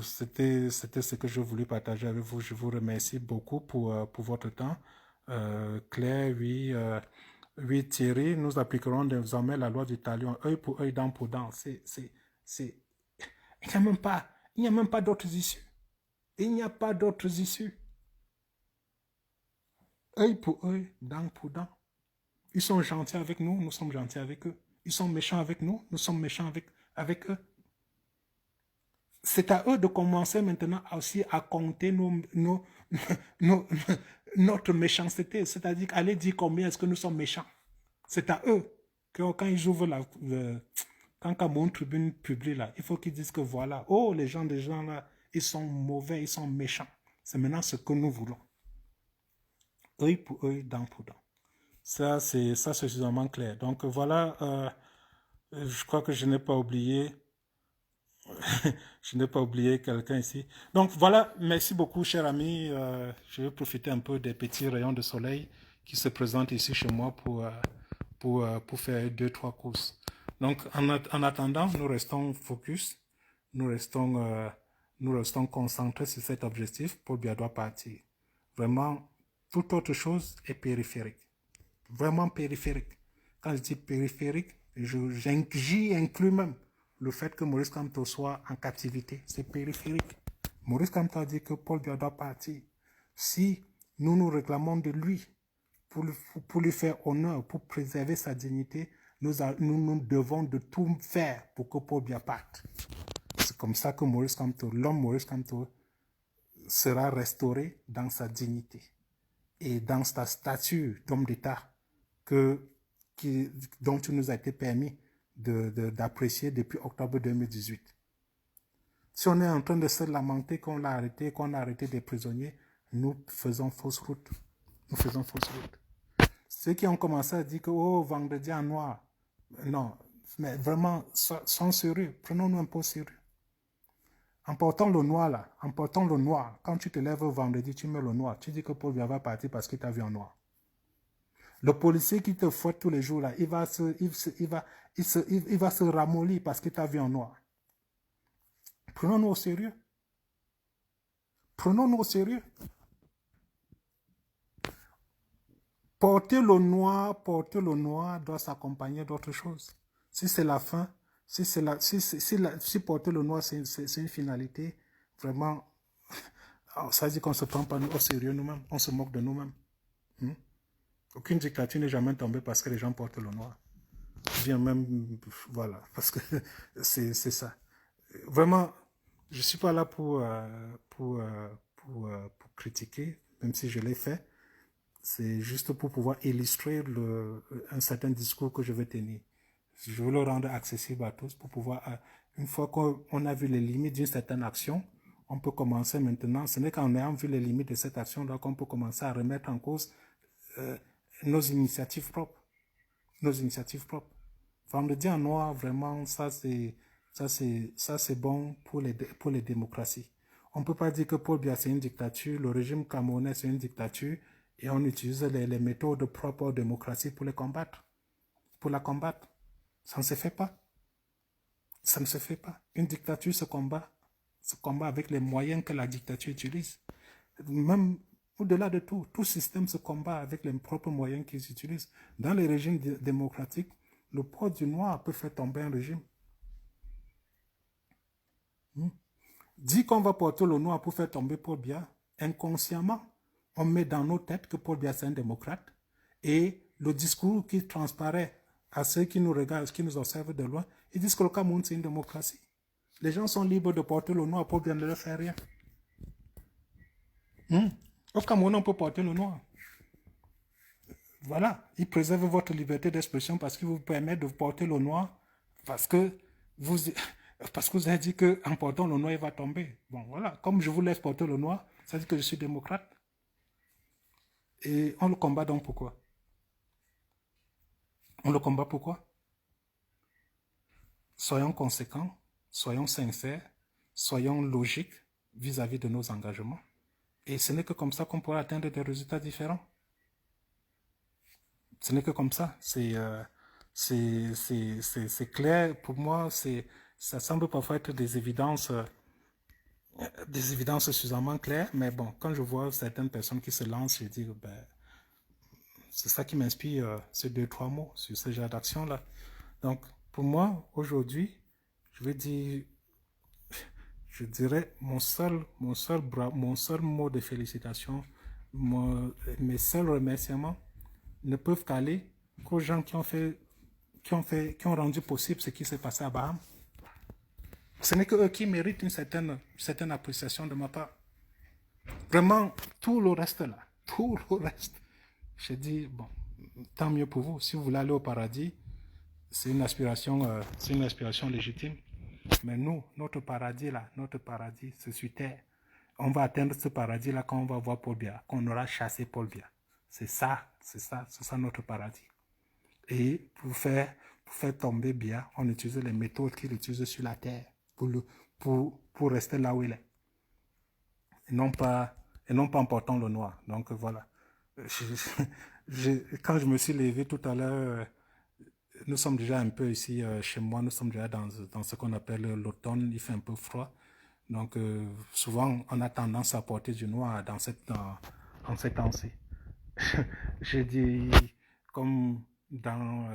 C'était ce que je voulais partager avec vous. Je vous remercie beaucoup pour votre temps. Claire, oui, oui, Thierry, nous appliquerons désormais la loi du talion, œil pour œil, dent pour dent. Il n'y a même pas d'autres issues. Il n'y a pas d'autres issues. Œil pour œil, dent pour dent. Ils sont gentils avec nous, nous sommes gentils avec eux. Ils sont méchants avec nous, nous sommes méchants avec eux. C'est à eux de commencer maintenant aussi à compter notre méchanceté. C'est-à-dire aller dire combien est-ce que nous sommes méchants. C'est à eux que quand ils ouvrent quand Cameroun Tribune publie là, il faut qu'ils disent que voilà, oh, les gens là, ils sont mauvais, ils sont méchants. C'est maintenant ce que nous voulons. Œil pour œil, dent pour dent. Ça, c'est suffisamment clair. Donc voilà, je crois que je n'ai pas oublié. Je n'ai pas oublié quelqu'un ici. Donc voilà, merci beaucoup, cher ami. Je vais profiter un peu des petits rayons de soleil qui se présentent ici chez moi pour faire 2-3 courses. Donc en attendant, nous restons focus, nous restons concentrés sur cet objectif. Paul Biya doit partir. Vraiment, toute autre chose est périphérique. Vraiment périphérique. Quand je dis périphérique, j'y inclus même le fait que Maurice Kamto soit en captivité. C'est périphérique. Maurice Kamto a dit que Paul Biya doit partir. Si nous nous réclamons de lui pour lui faire honneur, pour préserver sa dignité, nous devons de tout faire pour que Paul Biya parte. C'est comme ça que Maurice Kamto, l'homme Maurice Kamto, sera restauré dans sa dignité et dans sa stature d'homme d'État dont il nous a été permis d'apprécier depuis octobre 2018. Si on est en train de se lamenter qu'on a arrêté des prisonniers, nous faisons fausse route. Nous faisons fausse route. Ceux qui ont commencé à dire que, oh, vendredi en noir, non, mais vraiment, soyons sérieux, prenons-nous un peu au sérieux. En portant le noir là, quand tu te lèves vendredi, tu mets le noir, tu dis que Paul Biya va partir parce qu'il t'a vu en noir. Le policier qui te fouette tous les jours là, il va se ramollir parce qu'il t'a vu en noir. Prenons-nous au sérieux. Prenons-nous au sérieux. Porter le noir doit s'accompagner d'autres choses. Si c'est la fin, si porter le noir c'est une finalité, vraiment, ça dit qu'on ne se prend pas au sérieux nous-mêmes, on se moque de nous-mêmes. Aucune dictature n'est jamais tombée parce que les gens portent le noir. Bien même, voilà, parce que c'est ça. Vraiment, je ne suis pas là pour critiquer, même si je l'ai fait. C'est juste pour pouvoir illustrer un certain discours que je veux tenir. Je veux le rendre accessible à tous pour pouvoir, une fois qu'on a vu les limites d'une certaine action, on peut commencer maintenant. Ce n'est qu'en ayant vu les limites de cette action qu'on peut commencer à remettre en cause nos initiatives propres. Vendredi en noir, vraiment, ça c'est bon pour les démocraties. On ne peut pas dire que Paul Biya c'est une dictature, le régime camerounais c'est une dictature, et on utilise les méthodes propres aux démocraties pour la combattre. Ça ne se fait pas. Ça ne se fait pas. Une dictature se combat avec les moyens que la dictature utilise. Même au-delà de tout système se combat avec les propres moyens qu'ils utilisent. Dans les régimes démocratiques, le port du noir peut faire tomber un régime. Dit qu'on va porter le noir pour faire tomber Paul Biya, inconsciemment, on met dans nos têtes que Paul Biya c'est un démocrate, et le discours qui transparaît à ceux qui nous regardent, qui nous observent de loin, ils disent que le Cameroun c'est une démocratie. Les gens sont libres de porter le noir, Paul Biya ne leur fait rien. Au Cameroun, on peut porter le noir. Voilà, ils préservent votre liberté d'expression parce qu'ils vous permettent de porter le noir, parce que vous avez dit qu'en portant le noir, il va tomber. Bon, voilà, comme je vous laisse porter le noir, ça dit que je suis démocrate. Et on le combat donc pourquoi? On le combat pourquoi? Soyons conséquents, soyons sincères, soyons logiques vis-à-vis de nos engagements. Et ce n'est que comme ça qu'on pourra atteindre des résultats différents. Ce n'est que comme ça. C'est clair. Pour moi, ça semble parfois être des évidences suffisamment claires. Mais bon, quand je vois certaines personnes qui se lancent, je dis, ben, c'est ça qui m'inspire, ces 2, 3 mots sur ce genre d'action-là. Donc, pour moi, aujourd'hui, je vais dire, je dirais, mon seul mot de félicitation, mes seuls remerciements ne peuvent qu'aller qu'aux gens qui ont rendu possible ce qui s'est passé à Baham. Ce n'est que eux qui méritent une certaine appréciation de ma part. Vraiment, tout le reste là, tout le reste, je dis, bon, tant mieux pour vous. Si vous voulez aller au paradis, c'est une aspiration légitime. Mais nous, notre paradis là, notre paradis, c'est sur terre. On va atteindre ce paradis là quand on va voir Paul Biya, qu'on aura chassé Paul Biya. C'est ça notre paradis. Et pour faire tomber Biya, on utilise les méthodes qu'il utilise sur la terre pour rester là où il est. Et non pas en portant le noir. Donc voilà. Quand je me suis levé tout à l'heure, nous sommes déjà un peu ici chez moi, nous sommes déjà dans ce qu'on appelle l'automne, il fait un peu froid. Donc souvent on a tendance à porter du noir en ces temps-ci. J'ai dit, comme dans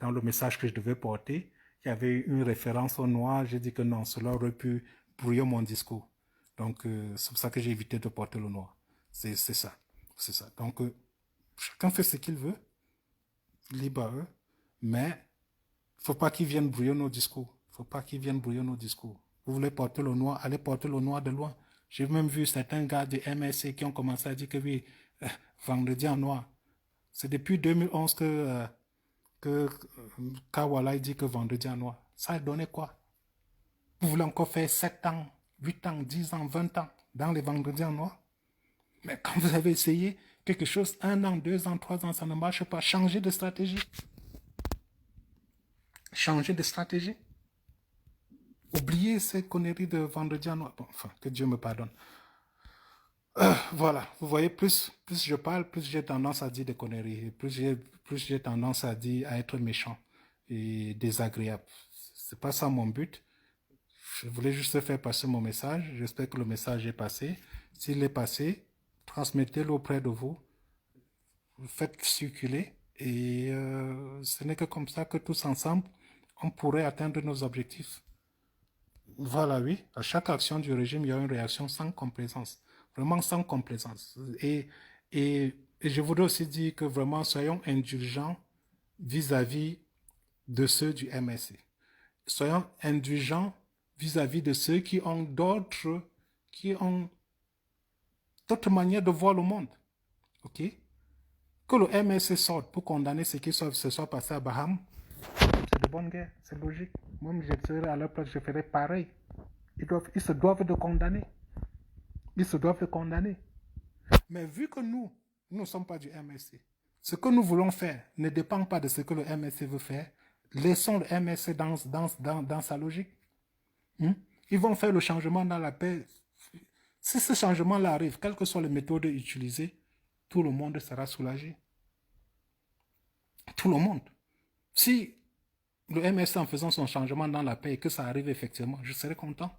le message que je devais porter, il y avait une référence au noir, j'ai dit que non, cela aurait pu brouiller mon discours. Donc c'est pour ça que j'ai évité de porter le noir. C'est ça. Donc chacun fait ce qu'il veut, libre à eux, mais il ne faut pas qu'ils viennent brouiller nos discours. Vous voulez porter le noir, allez porter le noir de loin. J'ai même vu certains gars du MSC qui ont commencé à dire que oui, vendredi en noir. C'est depuis 2011 que Kawala dit que vendredi en noir. Ça a donné quoi? Vous voulez encore faire 7 ans, 8 ans, 10 ans, 20 ans dans les vendredis en noir? Mais quand vous avez essayé quelque chose, 1 an, 2 ans, 3 ans, ça ne marche pas. Changez de stratégie. Oubliez ces conneries de vendredi en noir. Bon, enfin, que Dieu me pardonne. Voilà, vous voyez, plus je parle, plus j'ai tendance à dire des conneries, plus j'ai tendance à être méchant et désagréable. C'est pas ça mon but. Je voulais juste faire passer mon message. J'espère que le message est passé. S'il est passé, transmettez-le auprès de vous. Faites circuler. Et ce n'est que comme ça que tous ensemble, on pourrait atteindre nos objectifs. Voilà, oui. À chaque action du régime, il y a une réaction sans complaisance. Vraiment sans complaisance. Et je voudrais aussi dire que vraiment, soyons indulgents vis-à-vis de ceux du MSC. Soyons indulgents vis-à-vis de ceux qui ont d'autres manières de voir le monde. OK? Que le MSC sorte pour condamner ce qui se soit passé à Baham, c'est de bonne guerre, c'est logique. Moi, je serais à leur place, je ferais pareil. Ils se doivent de condamner. Mais vu que nous ne sommes pas du MSC, ce que nous voulons faire ne dépend pas de ce que le MSC veut faire. Laissons le MSC dans sa logique. Ils vont faire le changement dans la paix. Si ce changement-là arrive, quelles que soient les méthodes utilisées, tout le monde sera soulagé. Tout le monde. Si le MSC en faisant son changement dans la paix et que ça arrive effectivement, je serai content.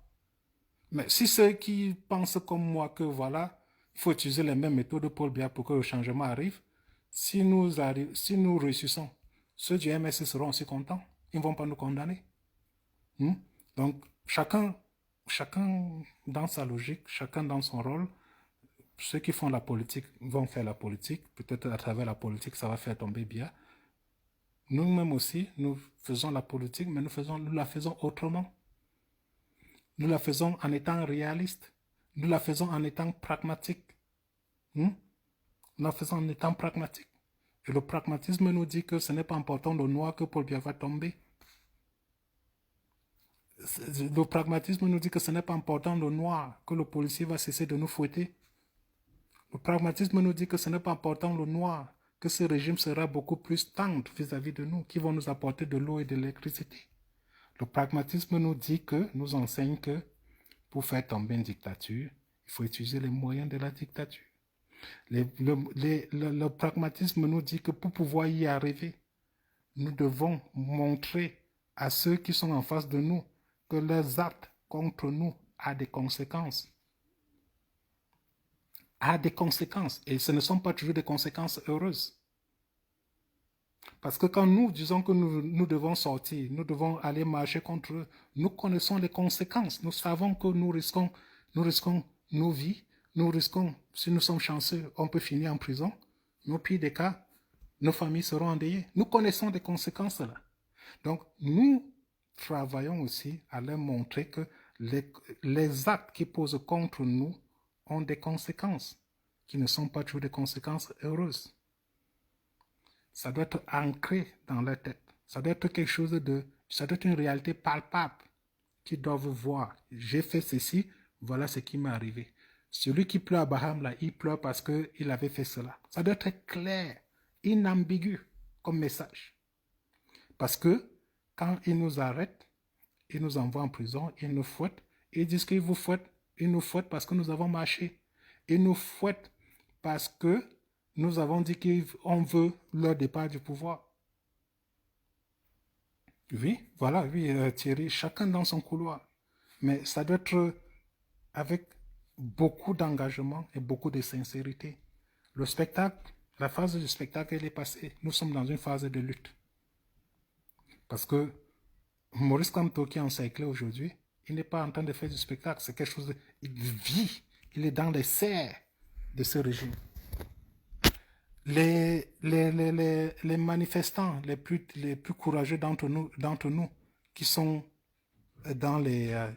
Mais si ceux qui pensent comme moi que voilà, il faut utiliser les mêmes méthodes Paul Biya pour que le changement arrive, si nous réussissons, ceux du MSC seront aussi contents. Ils ne vont pas nous condamner. Donc, chacun dans sa logique, chacun dans son rôle. Ceux qui font la politique vont faire la politique. Peut-être à travers la politique, ça va faire tomber Biya. Nous-mêmes aussi, nous faisons la politique, mais nous la faisons autrement. Nous la faisons en étant réaliste. Nous la faisons en étant pragmatique. Nous la faisons en étant pragmatique. Et le pragmatisme nous dit que ce n'est pas important le noir que Paul Biya va tomber. Le pragmatisme nous dit que ce n'est pas important le noir que le policier va cesser de nous fouetter. Le pragmatisme nous dit que ce n'est pas important le noir, que ce régime sera beaucoup plus tendre vis-à-vis de nous, qui vont nous apporter de l'eau et de l'électricité. Le pragmatisme nous enseigne que pour faire tomber une dictature, il faut utiliser les moyens de la dictature. Le pragmatisme nous dit que pour pouvoir y arriver, nous devons montrer à ceux qui sont en face de nous que leurs actes contre nous a des conséquences. A des conséquences. Et ce ne sont pas toujours des conséquences heureuses. Parce que quand nous disons que nous devons sortir, nous devons aller marcher contre eux, nous connaissons les conséquences. Nous savons que nous risquons nos vies, nous risquons, si nous sommes chanceux, on peut finir en prison. Mais au pire des cas, nos familles seront endeuillées. Nous connaissons les conséquences là. Donc, nous travaillons aussi à leur montrer que les actes qui posent contre nous ont des conséquences, qui ne sont pas toujours des conséquences heureuses. Ça doit être ancré dans leur tête. Ça doit être quelque chose ça doit être une réalité palpable qu'ils doivent voir. J'ai fait ceci, voilà ce qui m'est arrivé. Celui qui pleure à Baham, là, il pleure parce qu'il avait fait cela. Ça doit être clair, inambigu comme message. Parce que quand ils nous arrêtent, ils nous envoient en prison, ils nous fouettent, ils disent qu'ils vous fouettent, ils nous fouettent parce que nous avons marché. Ils nous fouettent parce que nous avons dit qu'on veut leur départ du pouvoir. Oui, voilà, oui, Thierry, chacun dans son couloir. Mais ça doit être avec beaucoup d'engagement et beaucoup de sincérité. Le spectacle, la phase du spectacle, elle est passée. Nous sommes dans une phase de lutte. Parce que Maurice Kamto qui est encerclé aujourd'hui, il n'est pas en train de faire du spectacle. C'est quelque chose il vit. Il est dans les serres de ce régime. Les manifestants les plus courageux d'entre nous qui sont dans ils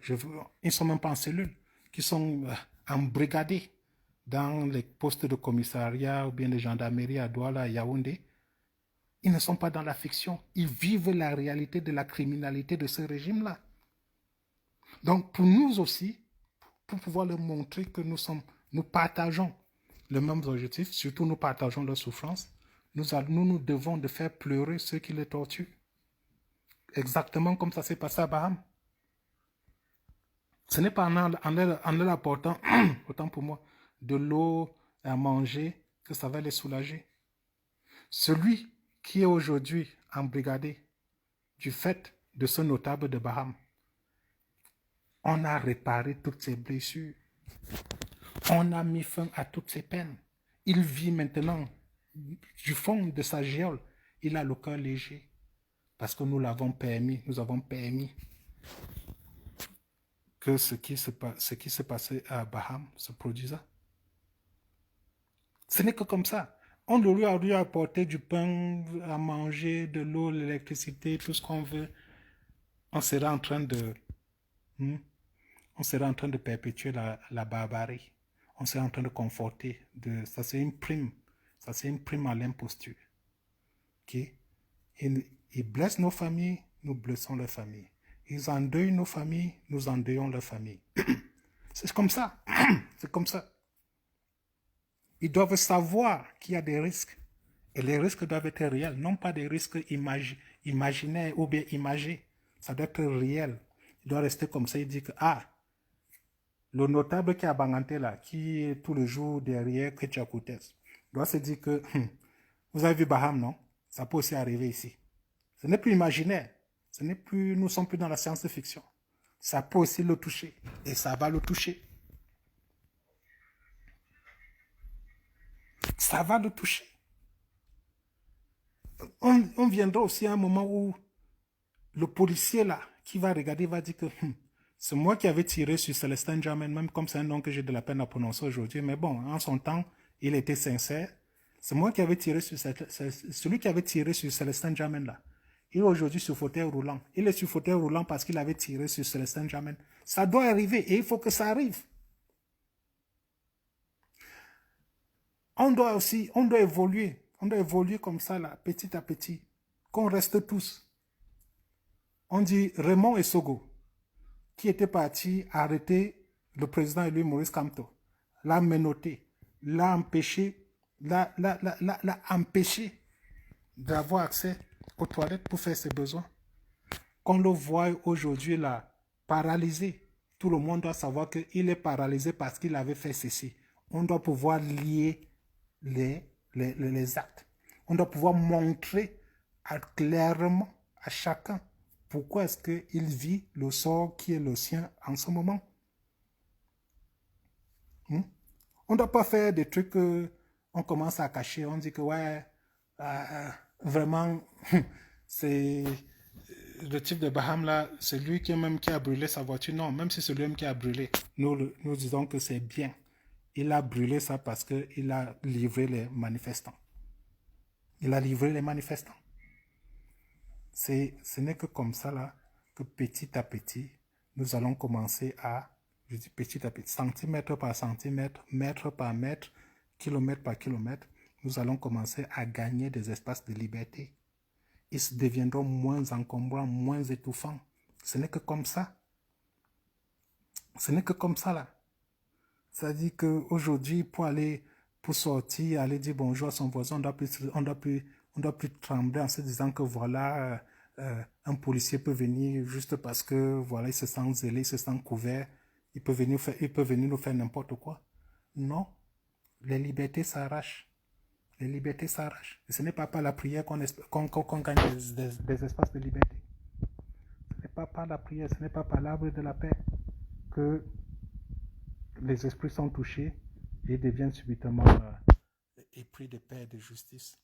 ne sont même pas en cellule, qui sont embrigadés dans les postes de commissariat ou bien de gendarmerie à Douala, à Yaoundé, ils ne sont pas dans la fiction. Ils vivent la réalité de la criminalité de ce régime-là. Donc pour nous aussi, pour pouvoir leur montrer que nous partageons les mêmes objectifs, surtout nous partageons leurs souffrances, nous devons de faire pleurer ceux qui les torturent. Exactement comme ça s'est passé à Baham. Ce n'est pas en leur apportant, autant pour moi, de l'eau à manger que ça va les soulager. Celui qui est aujourd'hui embrigadé du fait de ce notable de Baham, on a réparé toutes ses blessures. On a mis fin à toutes ses peines. Il vit maintenant du fond de sa geôle. Il a le cœur léger. Parce que nous avons permis que ce qui se passait à Baham se produisa. Ce n'est que comme ça. On lui a apporté du pain à manger, de l'eau, l'électricité, tout ce qu'on veut. On sera en train de perpétuer la barbarie. On sera en train de conforter. Ça c'est une prime. Ça c'est une prime à l'imposture. Okay? Ils blessent nos familles, nous blessons leurs familles. Ils endeuillent nos familles, nous endeuillons leurs familles. C'est comme ça. C'est comme ça. Ils doivent savoir qu'il y a des risques. Et les risques doivent être réels, non pas des risques imaginaires ou bien imagés. Ça doit être réel. Il doit rester comme ça. Il dit que, le notable qui a Banganté là, qui est tout le jour derrière Ketchakoutes, doit se dire que, vous avez vu Baham, non? Ça peut aussi arriver ici. Ce n'est plus imaginaire. Nous ne sommes plus dans la science-fiction. Ça peut aussi le toucher. Et ça va le toucher. Ça va le toucher. On viendra aussi à un moment où le policier là, qui va regarder, va dire que c'est moi qui avais tiré sur Célestin Jamin, même comme c'est un nom que j'ai de la peine à prononcer aujourd'hui. Mais bon, en son temps, il était sincère. C'est moi qui avais tiré sur celui qui avait tiré sur Célestin Jamin là. Il est aujourd'hui sur fauteuil roulant. Il est sur fauteuil roulant parce qu'il avait tiré sur Célestin Jamin. Ça doit arriver et il faut que ça arrive. On doit évoluer. On doit évoluer comme ça, là, petit à petit. Qu'on reste tous. On dit Raymond Essogo, qui était parti arrêter le président élu Maurice Kamto, l'a menotté, l'a empêché d'avoir accès aux toilettes pour faire ses besoins. Qu'on le voit aujourd'hui là, paralysé. Tout le monde doit savoir qu'il est paralysé parce qu'il avait fait ceci. On doit pouvoir lier les actes. On doit pouvoir montrer clairement à chacun pourquoi est-ce qu'il vit le sort qui est le sien en ce moment. On ne doit pas faire des trucs qu'on commence à cacher. On dit que ouais, vraiment, c'est le type de Baham là, c'est lui qui a brûlé sa voiture. Non, même si c'est lui-même qui a brûlé, nous disons que c'est bien. Il a brûlé ça parce qu'il a livré les manifestants. Il a livré les manifestants. Ce n'est que comme ça là que petit à petit, nous allons commencer à, je dis petit à petit, centimètre par centimètre, mètre par mètre, kilomètre par kilomètre, nous allons commencer à gagner des espaces de liberté. Ils deviendront moins encombrants, moins étouffants. Ce n'est que comme ça. Ce n'est que comme ça là. C'est-à-dire qu'aujourd'hui, pour sortir, aller dire bonjour à son voisin, on doit plus trembler en se disant que voilà, un policier peut venir juste parce que voilà, il se sent zélé, il se sent couvert, il peut venir nous faire n'importe quoi. Non, les libertés s'arrachent. Les libertés s'arrachent. Et ce n'est pas par la prière qu'on gagne des espaces de liberté. Ce n'est pas par la prière, ce n'est pas par l'arbre de la paix que les esprits sont touchés et deviennent subitement épris de paix et de justice.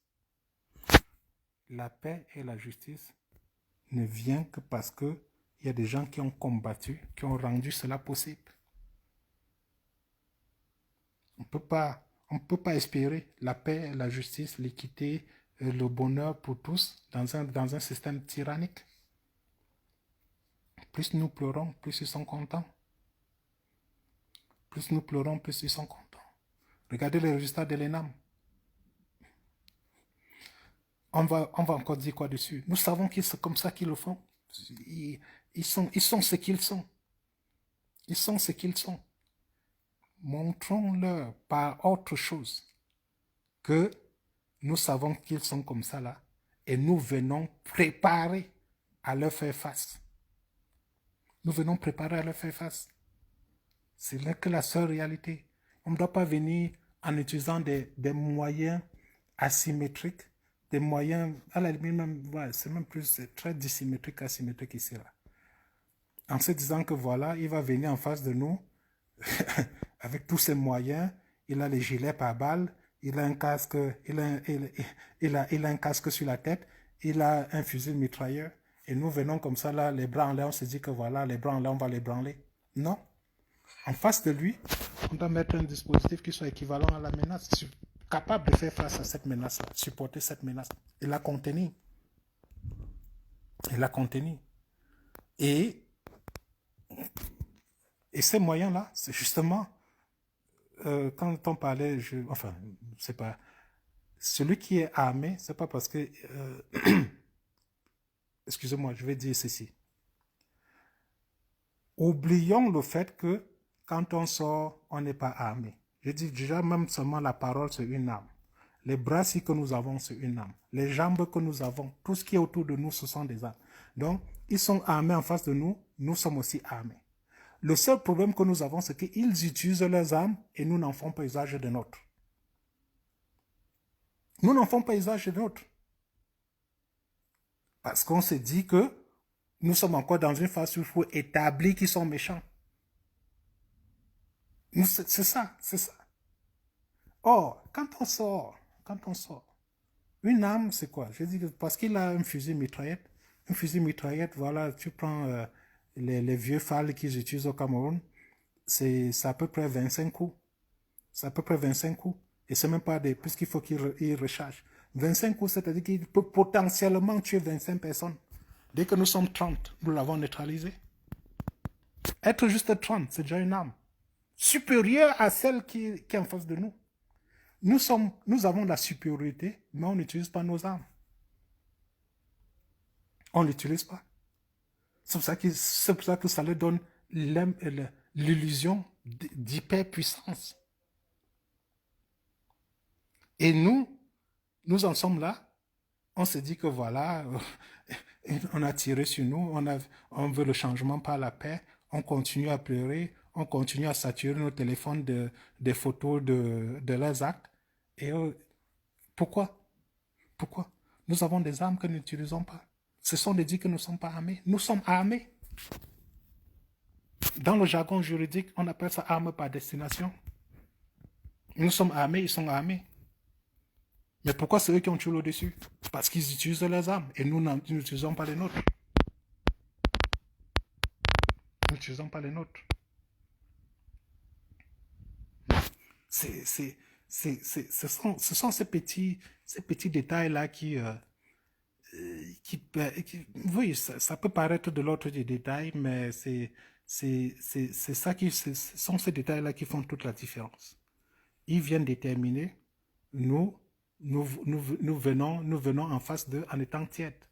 La paix et la justice ne viennent que parce qu'il y a des gens qui ont combattu, qui ont rendu cela possible. On ne peut pas espérer la paix, la justice, l'équité, le bonheur pour tous dans un système tyrannique. Plus nous pleurons, plus ils sont contents. Plus nous pleurons, plus ils sont contents. Regardez les résultats de l'ENAM. On va encore dire quoi dessus? Nous savons que c'est comme ça qu'ils le font. Ils sont ce qu'ils sont. Ils sont ce qu'ils sont. Montrons-leur par autre chose que nous savons qu'ils sont comme ça là et nous venons préparer à leur faire face. Nous venons préparer à leur faire face. C'est là que la seule réalité. On ne doit pas venir en utilisant des moyens asymétriques, des moyens, à la limite même, ouais, c'est même plus, c'est très dissymétrique, asymétrique ici là. En se disant que voilà, il va venir en face de nous avec tous ses moyens, il a les gilets pare-balles, il a un casque, il a un casque sur la tête, il a un fusil mitrailleur, et nous venons comme ça là, les bras en l'air, on se dit que voilà, les bras en l'air, on va les branler. Non. En face de lui, on doit mettre un dispositif qui soit équivalent à la menace, capable de faire face à cette menace, supporter cette menace, et la contenir. Et la contenir. Et ces moyens-là, c'est justement, quand on parlait, c'est pas, celui qui est armé, c'est pas parce que, excusez-moi, je vais dire ceci. Oublions le fait que quand on sort, on n'est pas armé. Je dis déjà même seulement la parole, c'est une arme. Les bras que nous avons, c'est une arme. Les jambes que nous avons, tout ce qui est autour de nous, ce sont des armes. Donc, ils sont armés en face de nous, nous sommes aussi armés. Le seul problème que nous avons, c'est qu'ils utilisent leurs armes et nous n'en faisons pas usage de nôtres. Nous n'en faisons pas usage de nôtres. Parce qu'on se dit que nous sommes encore dans une phase où il faut établir qu'ils sont méchants. C'est ça, c'est ça. Or, quand on sort, une arme, c'est quoi? Je dis que parce qu'il a un fusil mitraillette, voilà, tu prends les vieux phares qu'ils utilisent au Cameroun, c'est à peu près 25 coups. C'est à peu près 25 coups. Et c'est même pas puisqu'il faut qu'il recharge. 25 coups, c'est-à-dire qu'il peut potentiellement tuer 25 personnes. Dès que nous sommes 30, nous l'avons neutralisé. Être juste 30, c'est déjà une arme. Supérieure à celle qui est en face de nous. Nous avons la supériorité, mais on n'utilise pas nos armes. On ne l'utilise pas. C'est pour ça que ça leur donne l'illusion d'hyperpuissance. Et nous en sommes là. On se dit que voilà, on a tiré sur nous, on veut le changement par la paix, on continue à pleurer, on continue à saturer nos téléphones des photos de leurs actes. Et pourquoi? Pourquoi? Nous avons des armes que nous n'utilisons pas. Ce sont des dire que nous ne sommes pas armés. Nous sommes armés. Dans le jargon juridique, on appelle ça arme par destination. Nous sommes armés, ils sont armés. Mais pourquoi c'est eux qui ont tué au-dessus? Parce qu'ils utilisent leurs armes et nous n'utilisons pas les nôtres. Nous n'utilisons pas les nôtres. Ce sont ces petits détails-là oui, ça peut paraître de l'ordre des détails, mais ce sont ces détails-là qui font toute la différence. Ils viennent déterminer, nous venons en face d'eux en étant tièdes.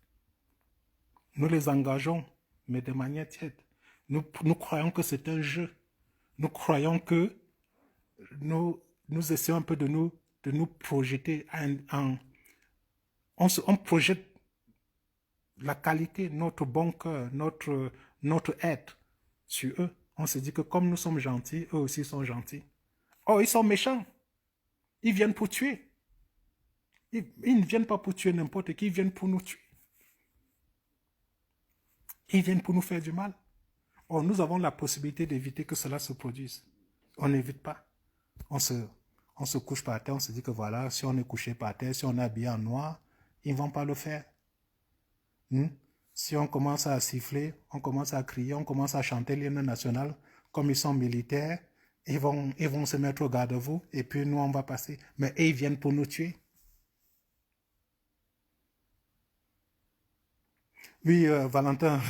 Nous les engageons, mais de manière tiède. Nous croyons que c'est un jeu. Nous croyons que nous essayons un peu de nous projeter on projette la qualité, notre bon cœur, notre être sur eux. On se dit que comme nous sommes gentils, eux aussi sont gentils. Oh, ils sont méchants. Ils viennent pour tuer. Ils ne viennent pas pour tuer n'importe qui, ils viennent pour nous tuer. Ils viennent pour nous faire du mal. Oh, nous avons la possibilité d'éviter que cela se produise. On n'évite pas. On se couche par terre, on se dit que voilà, si on est couché par terre, si on est habillé en noir, ils ne vont pas le faire. Si on commence à siffler, on commence à crier, on commence à chanter l'hymne national, comme ils sont militaires, ils vont se mettre au garde-à-vous, et puis nous, on va passer. Mais ils viennent pour nous tuer. Oui, Valentin,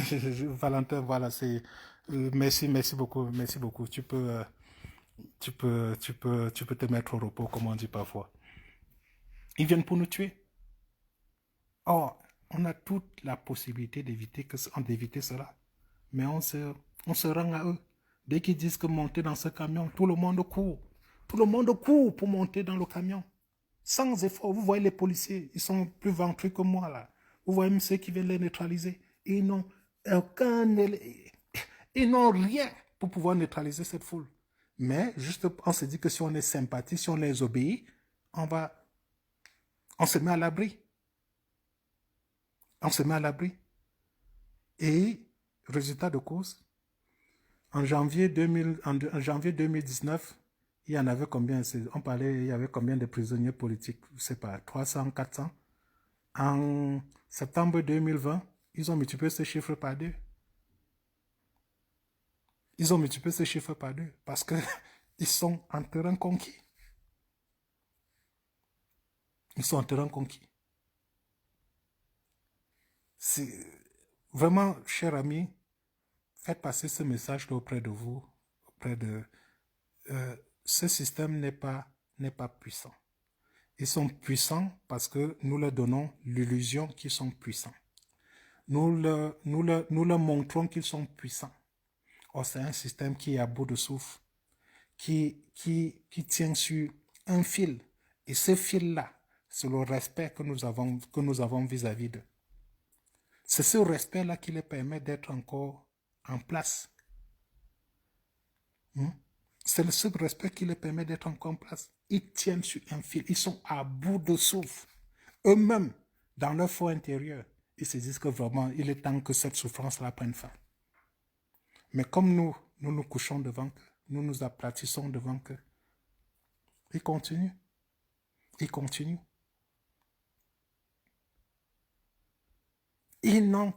Valentin, voilà, c'est... merci beaucoup, merci beaucoup. Tu peux te mettre au repos, comme on dit parfois. Ils viennent pour nous tuer. Or, on a toute la possibilité d'éviter cela. Mais on se rend à eux. Dès qu'ils disent que monter dans ce camion, tout le monde court. Tout le monde court pour monter dans le camion. Sans effort. Vous voyez les policiers, ils sont plus ventrus que moi là. Vous voyez même ceux qui viennent les neutraliser. Ils n'ont rien pour pouvoir neutraliser cette foule. Mais juste, on se dit que si on est sympathique, si on les obéit, on se met à l'abri. On se met à l'abri. Et, résultat de course, en janvier 2019, il y en avait combien? Il y avait combien de prisonniers politiques? Je ne sais pas, 300, 400. En septembre 2020, ils ont multiplié ce chiffre par 2. Ils ont multiplié ce chiffre par 2 parce qu'ils sont en terrain conquis. Ils sont en terrain conquis. Vraiment, chers amis, faites passer ce message auprès de vous, ce système n'est pas puissant. Ils sont puissants parce que nous leur donnons l'illusion qu'ils sont puissants. Nous leur montrons qu'ils sont puissants. Or, c'est un système qui est à bout de souffle, qui tient sur un fil. Et ce fil-là, c'est le respect que nous avons vis-à-vis d'eux. C'est ce respect-là qui les permet d'être encore en place. C'est ce respect qui les permet d'être encore en place. Ils tiennent sur un fil. Ils sont à bout de souffle. Eux-mêmes, dans leur fort intérieur, ils se disent que vraiment, il est temps que cette souffrance-là prenne fin. Mais comme nous couchons devant eux, nous nous aplatissons devant eux, ils continuent. Ils continuent. Ils n'ont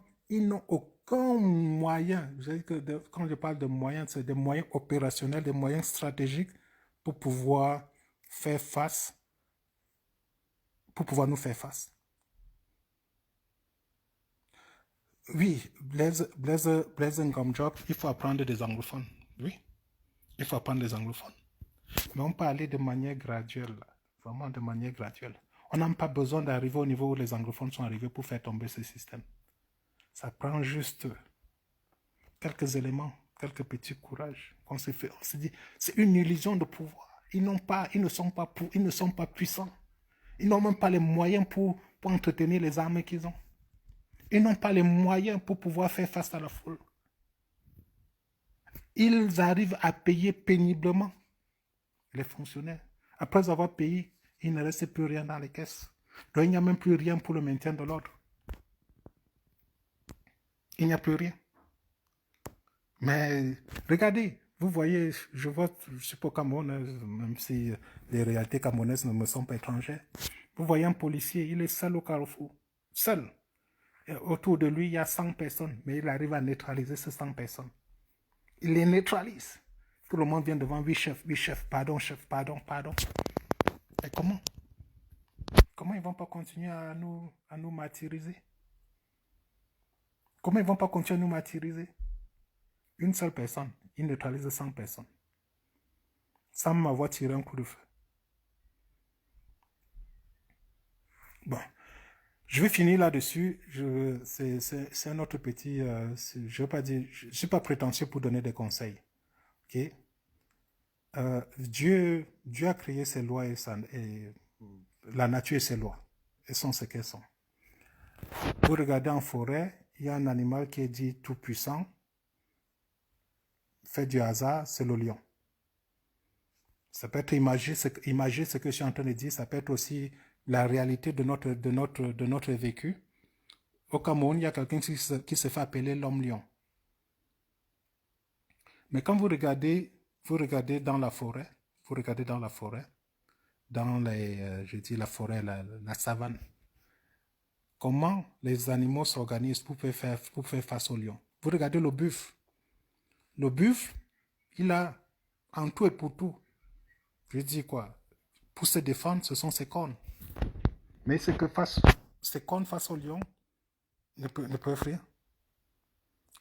aucun moyen. Quand je parle de moyens, c'est des moyens opérationnels, des moyens stratégiques pour pouvoir faire face, pour pouvoir nous faire face. Oui, Blaise Ngomjob, il faut apprendre des anglophones. Oui, il faut apprendre des anglophones. Mais on peut aller de manière graduelle, vraiment de manière graduelle. On n'a pas besoin d'arriver au niveau où les anglophones sont arrivés pour faire tomber ce système. Ça prend juste quelques éléments, quelques petits courages. On se dit, c'est une illusion de pouvoir. Ils ne sont pas puissants. Ils n'ont même pas les moyens pour entretenir les armes qu'ils ont. Ils n'ont pas les moyens pour pouvoir faire face à la foule. Ils arrivent à payer péniblement les fonctionnaires. Après avoir payé, Il ne reste plus rien dans les caisses. Donc, il n'y a même plus rien pour le maintien de l'ordre. Il n'y a plus rien. Mais regardez, vous voyez, je vois, je suis pas Cameroun, même si les réalités camerounaises ne me sont pas étrangères. Vous voyez un policier, il est seul au carrefour. Seul. Et autour de lui, il y a 100 personnes, mais il arrive à neutraliser ces 100 personnes. Il les neutralise. Tout le monde vient devant, oui chef, pardon chef, pardon. Et comment? Comment ils ne vont pas continuer à nous martyriser? Comment ils ne vont pas continuer à nous martyriser? Une seule personne, il neutralise 100 personnes. Sans m'avoir tiré un coup de feu. Bon, je vais finir là-dessus. C'est un autre petit... je ne veux pas dire... Je ne suis pas prétentieux pour donner des conseils. Ok? Dieu a créé ses lois et la nature et ses lois. Elles sont ce qu'elles sont. Vous regardez en forêt, il y a un animal qui est dit tout puissant, fait du hasard, c'est le lion. Ça peut être imagé ce que je suis en train de dire, ça peut être aussi la réalité de notre vécu. Au Cameroun, il y a quelqu'un qui se fait appeler l'homme lion. Mais quand vous regardez dans la forêt, dans la forêt, la savane, comment les animaux s'organisent pour faire face au lion. Vous regardez le buffle. Le buffle, il a en tout et pour tout, je dis quoi, pour se défendre, ce sont ses cornes. Mais c'est que ses cornes face au lion ne peuvent rien.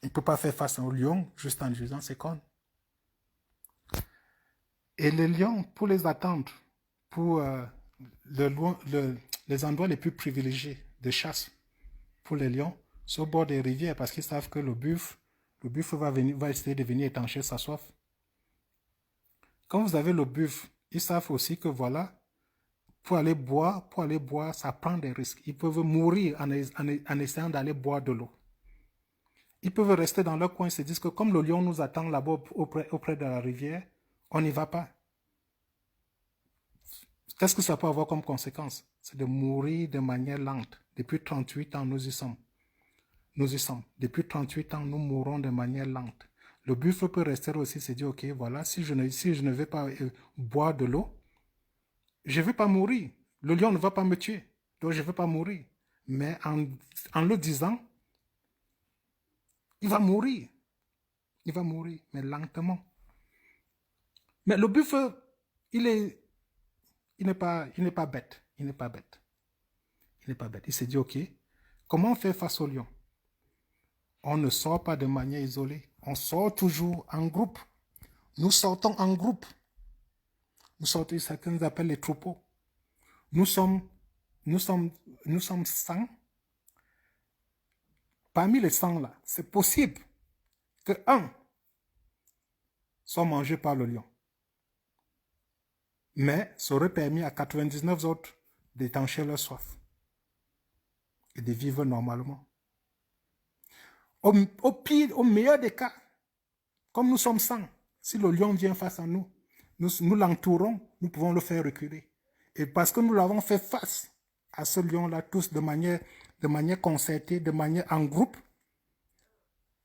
Il ne peut pas faire face au lion juste en utilisant ses cornes. Et les lions, pour les attendre, pour les endroits les plus privilégiés de chasse pour les lions, c'est au bord des rivières parce qu'ils savent que le buffle va essayer de venir étancher sa soif. Quand vous avez le buffle, ils savent aussi que voilà, pour aller boire, ça prend des risques. Ils peuvent mourir en essayant d'aller boire de l'eau. Ils peuvent rester dans leur coin et se dire que comme le lion nous attend là-bas auprès de la rivière, on n'y va pas. Qu'est-ce que ça peut avoir comme conséquence? C'est de mourir de manière lente. Depuis 38 ans, nous y sommes. Depuis 38 ans, nous mourons de manière lente. Le buffle peut rester aussi se dire, ok, voilà, si je ne vais pas boire de l'eau, je ne vais pas mourir. Le lion ne va pas me tuer. Donc, je ne vais pas mourir. Mais en le disant, il va mourir. Il va mourir, mais lentement. Mais le buffle, il n'est pas bête. Il n'est pas bête. Il s'est dit, ok, comment faire face au lion? On ne sort pas de manière isolée. On sort toujours en groupe. Nous sortons en groupe. Nous sortons ce qu'on appelle les troupeaux. Nous sommes 100. Parmi les 100 là, c'est possible que un soit mangé par le lion. Mais ça aurait permis à 99 autres d'étancher leur soif et de vivre normalement. Au meilleur des cas, comme nous sommes 100, si le lion vient face à nous, nous l'entourons, nous pouvons le faire reculer. Et parce que nous l'avons fait face à ce lion-là, tous de manière concertée, de manière en groupe,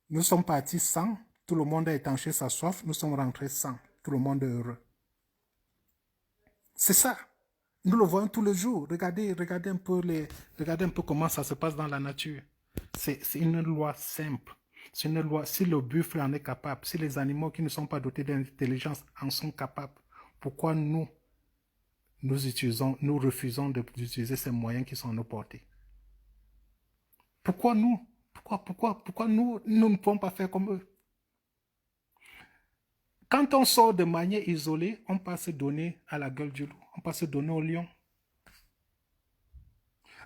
nous sommes partis 100, tout le monde a étanché sa soif, nous sommes rentrés 100, tout le monde est heureux. C'est ça. Nous le voyons tous les jours. Regardez un peu comment ça se passe dans la nature. C'est une loi simple. C'est une loi. Si le buffle en est capable, si les animaux qui ne sont pas dotés d'intelligence en sont capables, pourquoi nous refusons d'utiliser ces moyens qui sont à nos portées? Pourquoi nous? Pourquoi nous ne pouvons pas faire comme eux? Quand on sort de manière isolée, on peut se donner à la gueule du loup. On peut se donner au lion.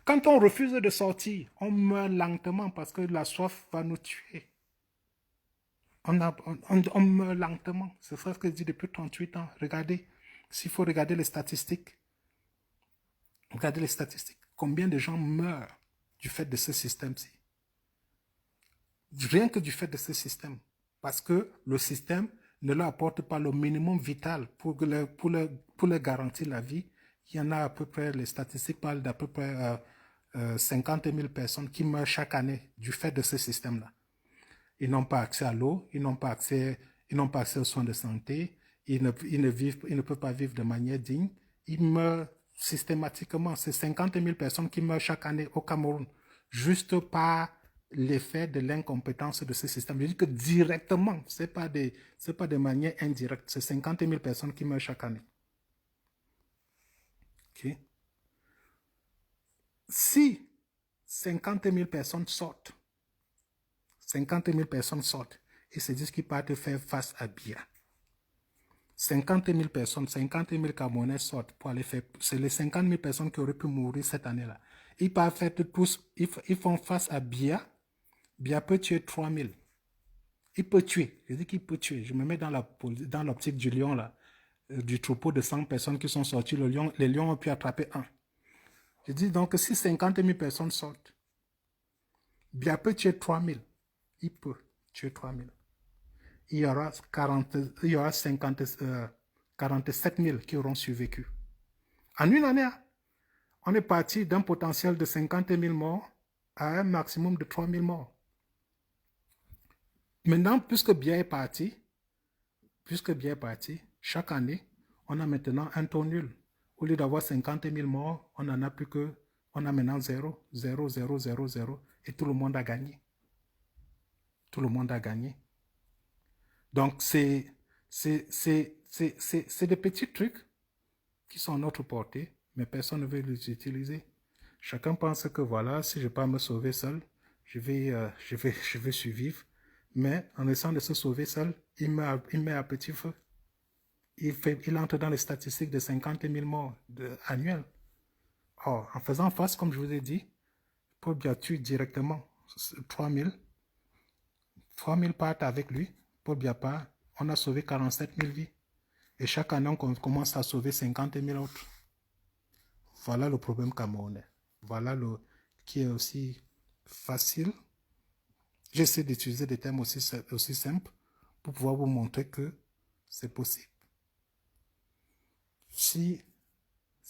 Quand on refuse de sortir, on meurt lentement parce que la soif va nous tuer. On meurt lentement. C'est ça ce que je dis depuis 38 ans. Regardez, s'il faut regarder les statistiques. Regardez les statistiques. Combien de gens meurent du fait de ce système-ci? Rien que du fait de ce système. Parce que le système ne leur apporte pas le minimum vital pour leur garantir la vie. il y en a à peu près, les statistiques parlent d'à peu près 50 000 personnes qui meurent chaque année du fait de ce système-là. Ils n'ont pas accès à l'eau, ils n'ont pas accès aux soins de santé, ils ne peuvent pas vivre de manière digne. Ils meurent systématiquement. C'est 50 000 personnes qui meurent chaque année au Cameroun, juste par l'effet de l'incompétence de ce système. Je dis que directement, ce n'est pas de manière indirecte. C'est 50 000 personnes qui meurent chaque année. Okay. Si 50 000 personnes sortent, 50 000 personnes sortent et se disent qu'ils partent faire face à Biya. 50 000 personnes, 50 000 Camerounais sortent pour aller faire. C'est les 50 000 personnes qui auraient pu mourir cette année-là. Ils partent faire tous, ils font face à Biya. Biya peut tuer 3 000. Il peut tuer. Je dis qu'il peut tuer. Je me mets dans l'optique du lion, là, du troupeau de 100 personnes qui sont sorties. Les lions ont pu attraper un. Je dis donc que si 50 000 personnes sortent, Biya peut tuer 3 000. Il peut tuer 3 000. Il y aura 47 000 qui auront survécu. En une année, on est parti d'un potentiel de 50 000 morts à un maximum de 3 000 morts. Maintenant, puisque Biya est parti, chaque année, on a maintenant un taux nul. Au lieu d'avoir 50 000 morts, on a maintenant 0, 0, 0, 0, 0, et tout le monde a gagné. Tout le monde a gagné. Donc, c'est des petits trucs qui sont à notre portée, mais personne ne veut les utiliser. Chacun pense que voilà, si je ne peux pas me sauver seul, je vais survivre. Mais en essayant de se sauver seul, il met à petit feu. Il entre dans les statistiques de 50 000 morts annuels. Or, en faisant face, comme je vous ai dit, Paul Biya tue directement 3 000. 3 000 partent avec lui. Paul Biya part. On a sauvé 47 000 vies. Et chaque année, on commence à sauver 50 000 autres. Voilà le problème camerounais. Voilà qui est aussi facile. J'essaie d'utiliser des termes aussi simples pour pouvoir vous montrer que c'est possible. Si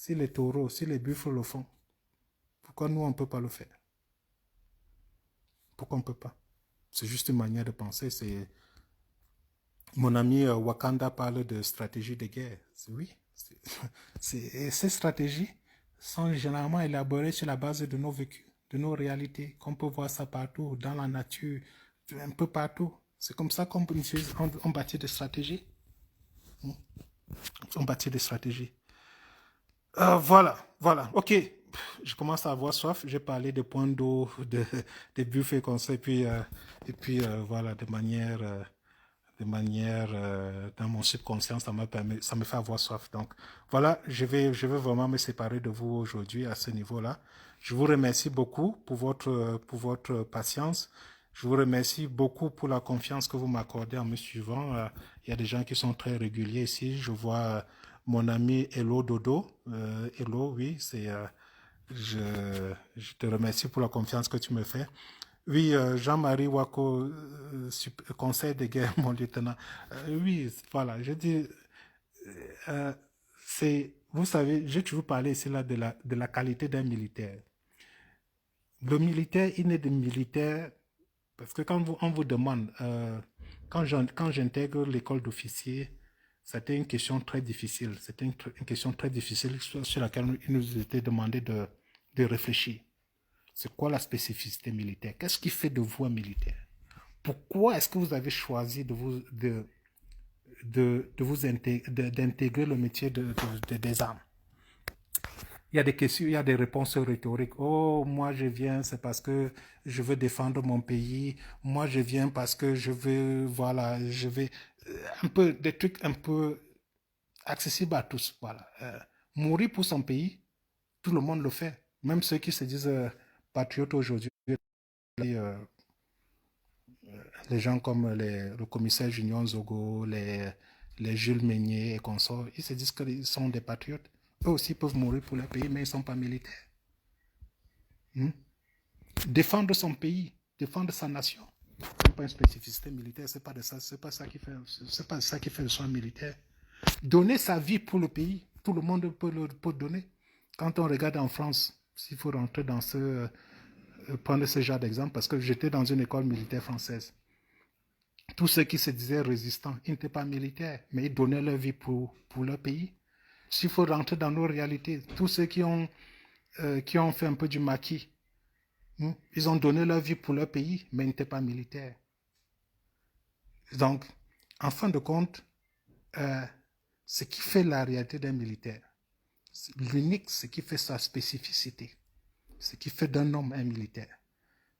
les taureaux, si les buffles le font, pourquoi nous, on ne peut pas le faire? Pourquoi on ne peut pas? C'est juste une manière de penser. Mon ami Wakanda parle de stratégie de guerre. Oui. Ces stratégies sont généralement élaborées sur la base de nos vécus, de nos réalités, qu'on peut voir ça partout, dans la nature, un peu partout. C'est comme ça qu'on bâtit des stratégies. On bâtit des stratégies. Voilà. Ok. Je commence à avoir soif. J'ai parlé des points d'eau, des buffets comme ça, et puis voilà, de manière dans mon subconscient, ça me fait avoir soif. Donc voilà, je vais vraiment me séparer de vous aujourd'hui à ce niveau-là. Je vous remercie beaucoup pour votre patience. Je vous remercie beaucoup pour la confiance que vous m'accordez en me suivant. Il y a des gens qui sont très réguliers ici. Je vois mon ami Hello Dodo. Hello, oui, je te remercie pour la confiance que tu me fais. Oui, Jean-Marie Wako, conseil de guerre, mon lieutenant. Oui, voilà, je dis, vous savez, j'ai toujours parlé ici là de la qualité d'un militaire. Le militaire, il n'est de militaire, parce que quand on vous demande, quand j'intègre l'école d'officier, c'était une question très difficile. C'était une question très difficile sur laquelle il nous était demandé de réfléchir. C'est quoi la spécificité militaire? Qu'est-ce qui fait de vous un militaire? Pourquoi est-ce que vous avez choisi d'intégrer le métier des armes? Il y a des questions, il y a des réponses rhétoriques. Oh, moi je viens, c'est parce que je veux défendre mon pays. Moi je viens parce que je veux, voilà, je vais un peu des trucs un peu accessibles à tous. Voilà, mourir pour son pays, tout le monde le fait. Même ceux qui se disent patriotes aujourd'hui. Les gens comme le commissaire Junior Zogo, les Jules Meignet et consorts, ils se disent qu'ils sont des patriotes. Eux aussi peuvent mourir pour leur pays, mais ils ne sont pas militaires. Défendre son pays, défendre sa nation, ce n'est pas une spécificité militaire, c'est pas ça qui fait le soin militaire. Donner sa vie pour le pays, tout le monde peut donner. Quand on regarde en France, s'il faut rentrer dans prendre ce genre d'exemple, parce que j'étais dans une école militaire française. Tous ceux qui se disaient résistants, ils n'étaient pas militaires, mais ils donnaient leur vie pour leur pays. S'il faut rentrer dans nos réalités, tous ceux qui ont fait un peu du maquis, ils ont donné leur vie pour leur pays, mais ils n'étaient pas militaires. Donc, en fin de compte, ce qui fait la réalité d'un militaire, l'unique, ce qui fait sa spécificité, ce qui fait d'un homme un militaire,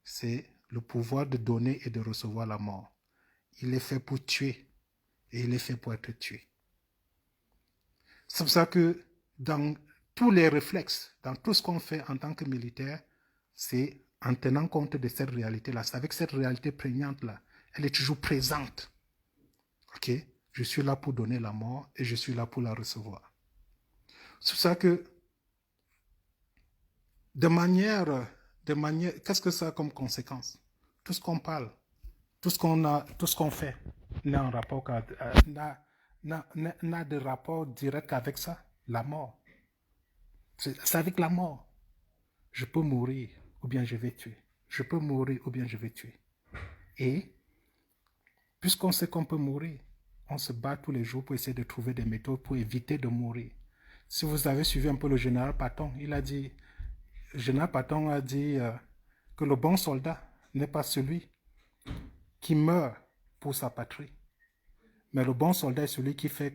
c'est le pouvoir de donner et de recevoir la mort. Il est fait pour tuer et il est fait pour être tué. C'est pour ça que dans tous les réflexes, dans tout ce qu'on fait en tant que militaire, c'est en tenant compte de cette réalité-là. C'est avec cette réalité prégnante-là. Elle est toujours présente. Ok? Je suis là pour donner la mort et je suis là pour la recevoir. C'est pour ça que de manière, qu'est-ce que ça a comme conséquence? Tout ce qu'on parle, tout ce qu'on fait n'a un rapport n'a de rapport direct avec ça, la mort. C'est avec la mort. Je peux mourir ou bien je vais tuer. Je peux mourir ou bien je vais tuer. Et puisqu'on sait qu'on peut mourir, on se bat tous les jours pour essayer de trouver des méthodes pour éviter de mourir. Si vous avez suivi un peu le général Patton, le général Patton a dit que le bon soldat n'est pas celui qui meurt pour sa patrie, mais le bon soldat est celui qui fait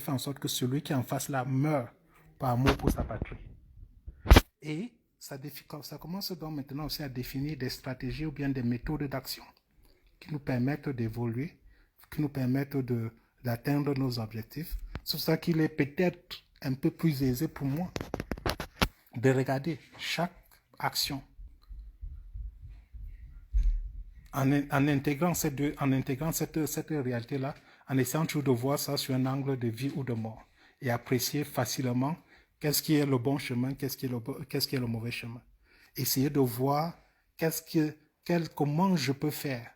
en sorte que celui qui est en face là meurt par amour pour sa patrie. Et ça commence donc maintenant aussi à définir des stratégies ou bien des méthodes d'action qui nous permettent d'évoluer, qui nous permettent d'atteindre nos objectifs. C'est pour ça qu'il est peut-être un peu plus aisé pour moi de regarder chaque action en intégrant cette réalité-là, en essayant toujours de voir ça sur un angle de vie ou de mort et apprécier facilement qu'est-ce qui est le bon chemin, qu'est-ce qui est le mauvais chemin. Essayer de voir comment je peux faire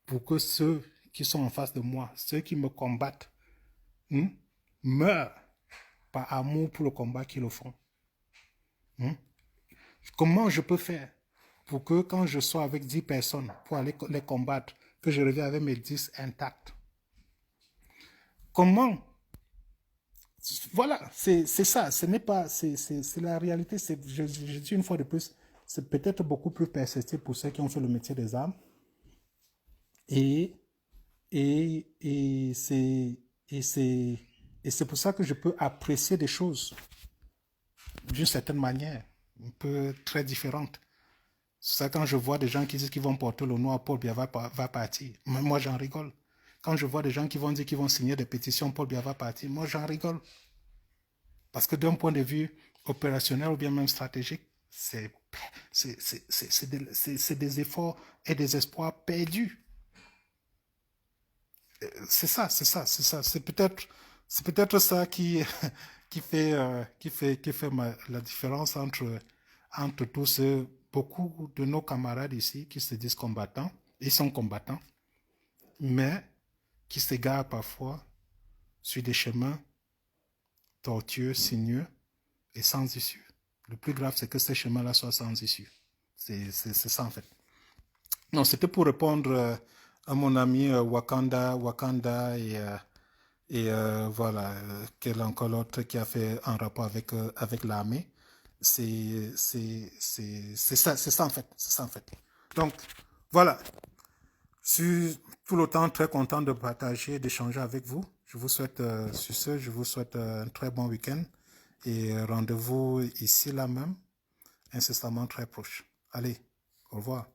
pour que ceux qui sont en face de moi, ceux qui me combattent, meurent par amour pour le combat qu'ils le font. Comment je peux faire pour que quand je sois avec 10 personnes pour aller les combattre, que je revienne avec mes 10 intacts? Comment? Voilà, c'est ça. Ce n'est pas, c'est la réalité. Je dis une fois de plus, c'est peut-être beaucoup plus perceptible pour ceux qui ont fait le métier des armes. Et c'est pour ça que je peux apprécier des choses d'une certaine manière, un peu très différente. C'est ça, quand je vois des gens qui disent qu'ils vont porter le noir, Paul Biya va partir. Moi, j'en rigole. Quand je vois des gens qui vont dire qu'ils vont signer des pétitions, Paul Biya va partir. Moi, j'en rigole. Parce que d'un point de vue opérationnel ou bien même stratégique, c'est des efforts et des espoirs perdus. C'est ça. C'est peut-être ça qui fait la différence entre tous beaucoup de nos camarades ici qui se disent combattants, ils sont combattants, mais qui s'égarent parfois sur des chemins tortueux, sinueux et sans issue. Le plus grave, c'est que ces chemins-là soient sans issue. C'est ça en fait. Non, c'était pour répondre à mon ami Wakanda et voilà, quel encore l'autre qui a fait un rapport avec l'armée. C'est ça en fait. Donc, voilà. Je suis tout le temps très content de partager, d'échanger avec vous. Je vous souhaite, sur ce, je vous souhaite un très bon week-end et rendez-vous ici là même, incessamment très proche. Allez, au revoir.